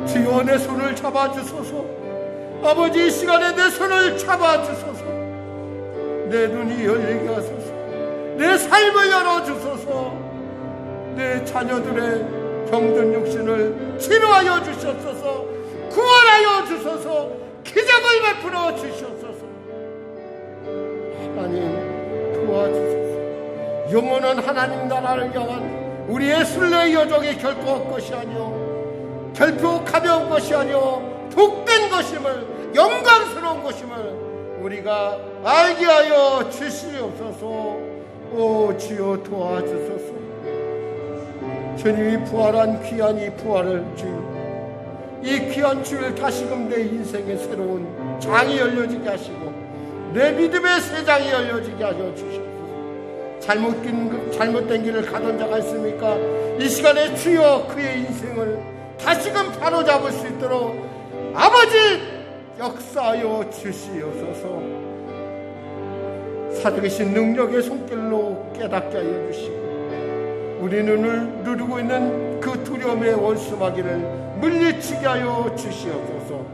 주여 내 손을 잡아 주소서. 아버지 이 시간에 내 손을 잡아 주소서. 내 눈이 열리게 하소서. 내 삶을 열어 주소서. 내 자녀들의 병든 육신을 치료하여 주시옵소서. 구원하여 주소서. 기적을 베풀어 주시옵소서. 하나님 도와주소서. 영원한 하나님 나라를 향한 우리의 순례의 여정이 결코 헛것이 아니오, 결코 가벼운 것이 아니오, 복된 것임을, 영광스러운 것임을 우리가 알게 하여 주시옵소서. 오 주여 도와주소서. 주님이 부활한 귀한 이 부활을 주여, 이 귀한 주일 다시금 내 인생의 새로운 장이 열려지게 하시고 내 믿음의 새 장이 열려지게 하여 주시옵소서. 잘못된 길을 가던 자가 있습니까? 이 시간에 주여 그의 인생을 다시금 바로잡을 수 있도록 아버지 역사하여 주시옵소서. 살아계신 능력의 손길로 깨닫게 하여 주시고 우리 눈을 누르고 있는 그 두려움의 원수마귀를 물리치게 하여 주시옵소서.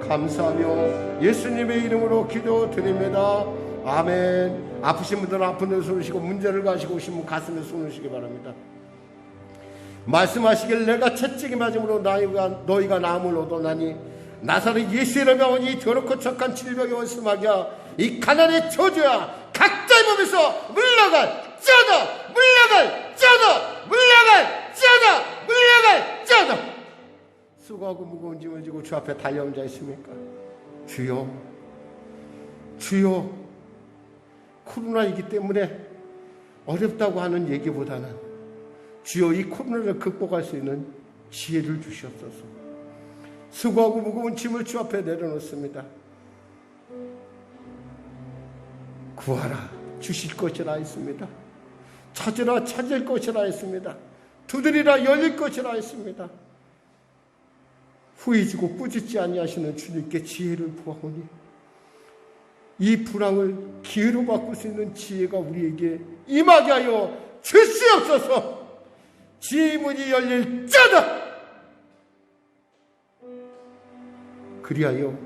감사하며 예수님의 이름으로 기도드립니다. 아멘. 아프신 분들은 아픈 데 손을 쉬고 문제를 가지고 오신 분 가슴에 손을 쉬기 바랍니다. 말씀하시길 내가 채찍이 맞음으로 너희가 나음을 얻어나니 나사렛 예수의 이름에 온 이 더럽고 척한 질병의 원수마귀야, 이 가난의 저주야, 각자의 몸에서 물러갈 쩌다, 물러갈 쩌다, 물러갈 쩌다, 물러갈 쩌다. 수고하고 무거운 짐을 지고 주 앞에 달려온 자 있습니까? 주여, 주여. 코로나이기 때문에 어렵다고 하는 얘기보다는 주여 이 코로나를 극복할 수 있는 지혜를 주시옵소서. 수고하고 무거운 짐을 주 앞에 내려놓습니다. 구하라 주실 것이라 했습니다. 찾으라 찾을 것이라 했습니다. 두드리라 열릴 것이라 했습니다. 후이지고 꾸짖지 아니하시는 주님께 지혜를 구하오니 이 불황을 기회로 바꿀 수 있는 지혜가 우리에게 임하게 하여 주시옵소서. 지혜의 문이 열릴지어다. 그리하여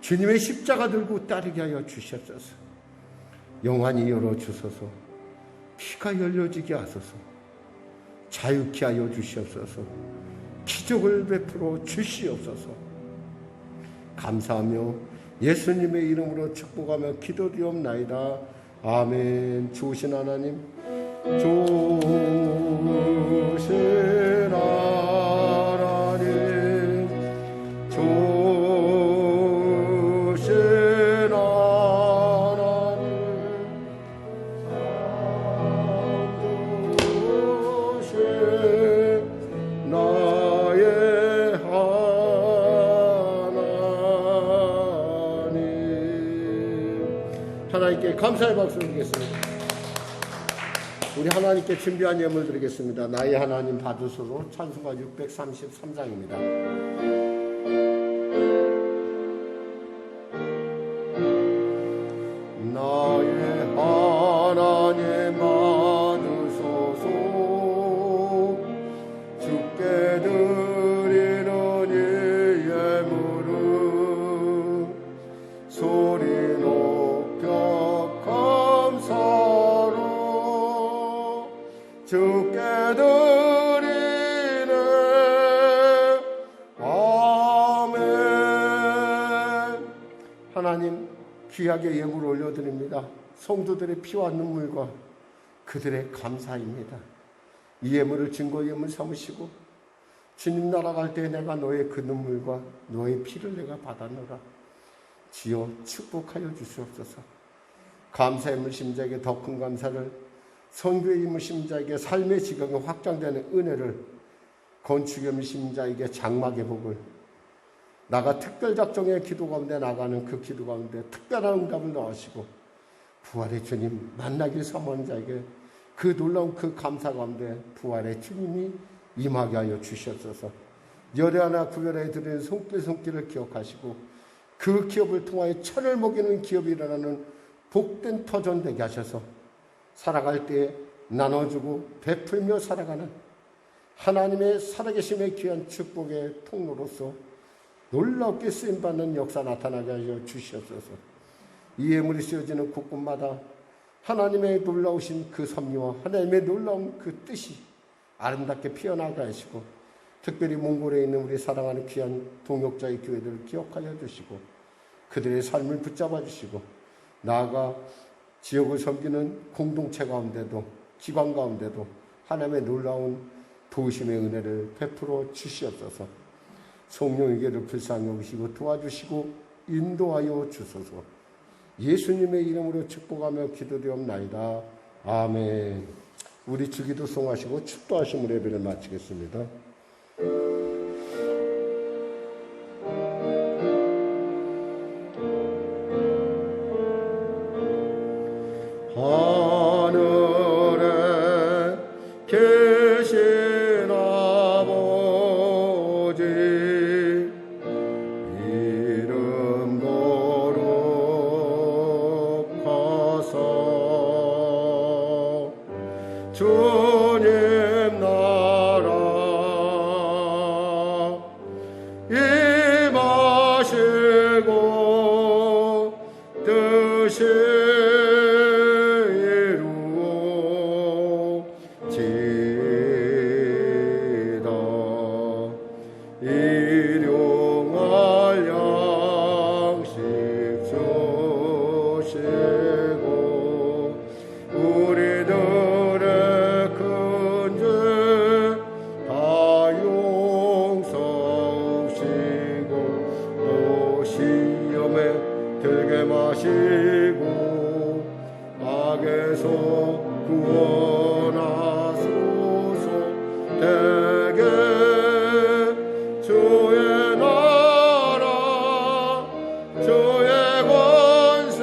주님의 십자가 들고 따르게 하여 주시옵소서. 영안이 열어주소서. 피가 열려지게 하소서. 자유케 하여 주시옵소서. 기적을 베풀어 주시옵소서. 감사하며 예수님의 이름으로 축복하며 기도드리옵나이다. 아멘. 좋으신 하나님, 좋으신 하나님, 좋으신 하나님, 좋으신 나의 하나님. 하나님께 감사의 박수를 드리겠습니다. 우리 하나님께 준비한 예물 드리겠습니다. 나의 하나님 받으소서. 찬송가 633장입니다. 나의 하나님 받으소서. 주께 드리는 이 예물은 소리 높여 감사로 주께 드리네. 아멘. 하나님, 귀하게 예물을 올려드립니다. 성도들의 피와 눈물과 그들의 감사입니다. 이 예물을 증거 예물 삼으시고 주님 나라 갈 때 내가 너의 그 눈물과 너의 피를 내가 받았노라. 지어 축복하여 주시옵소서. 감사의 무심자에게 더 큰 감사를, 선교의 무심자에게 삶의 지경이 확장되는 은혜를, 건축의 무심자에게 장막의 복을, 나가 특별작정의 기도 가운데 나가는 그 기도 가운데 특별한 응답을 넣으시고 부활의 주님 만나길 사모하는 자에게 그 놀라운 그 감사 가운데 부활의 주님이 임하게 하여 주시옵소서. 열애 하나 구별해 드리는 손길을 기억하시고 그 기업을 통하여 천을 먹이는 기업이 일어나는 복된 터전 되게 하셔서 살아갈 때 나눠주고 베풀며 살아가는 하나님의 살아계심의 귀한 축복의 통로로서 놀랍게 쓰임받는 역사 나타나게 하여 주시옵소서. 이 예물이 씌워지는 곳곳마다 하나님의 놀라우신 그 섭리와 하나님의 놀라운 그 뜻이 아름답게 피어나게 하시고 특별히 몽골에 있는 우리 사랑하는 귀한 동역자의 교회들을 기억하여 주시고 그들의 삶을 붙잡아 주시고 나아가 지역을 섬기는 공동체 가운데도 기관 가운데도 하나님의 놀라운 도우심의 은혜를 베풀어 주시옵소서. 성령에게를 불쌍히 여기시고 도와주시고 인도하여 주소서. 예수님의 이름으로 축복하며 기도되옵나이다. 아멘. 우리 주기도 송하시고 축도하심으로 예배를 마치겠습니다. 하늘에 계신 아버지 이름 거룩하사 주님 나라 임하시고 뜻이 일용할 양식 주시고 우리들의 큰 죄 다 용서하시고 또 시험에 들게 마시고 악에서 구원하소서. 대개 주의 나라 주의 권세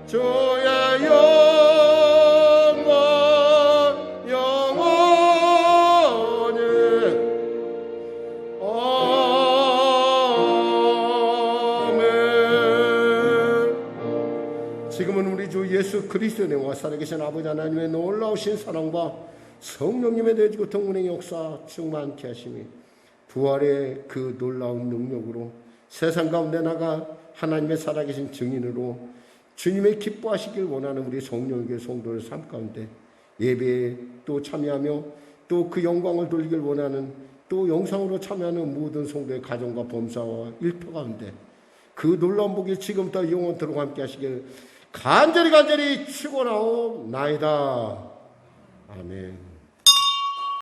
주의 영광 영원히 지금은 우리 주 예수 그리스도의 영과 살아계신 아버지 하나님의 놀라우신 사랑과 성령님의 내주고 동문의 역사 충만케 하심이 부활의 그 놀라운 능력으로 세상 가운데 나가 하나님의 살아계신 증인으로 주님의 기뻐하시길 원하는 우리 성령교회 성도들 삶 가운데 예배에 또 참여하며 또 그 영광을 돌리길 원하는 또 영상으로 참여하는 모든 성도의 가정과 범사와 일터 가운데 그 놀라운 복이 지금부터 영원토록 함께 하시길 간절히 축원하옵나이다. 아멘.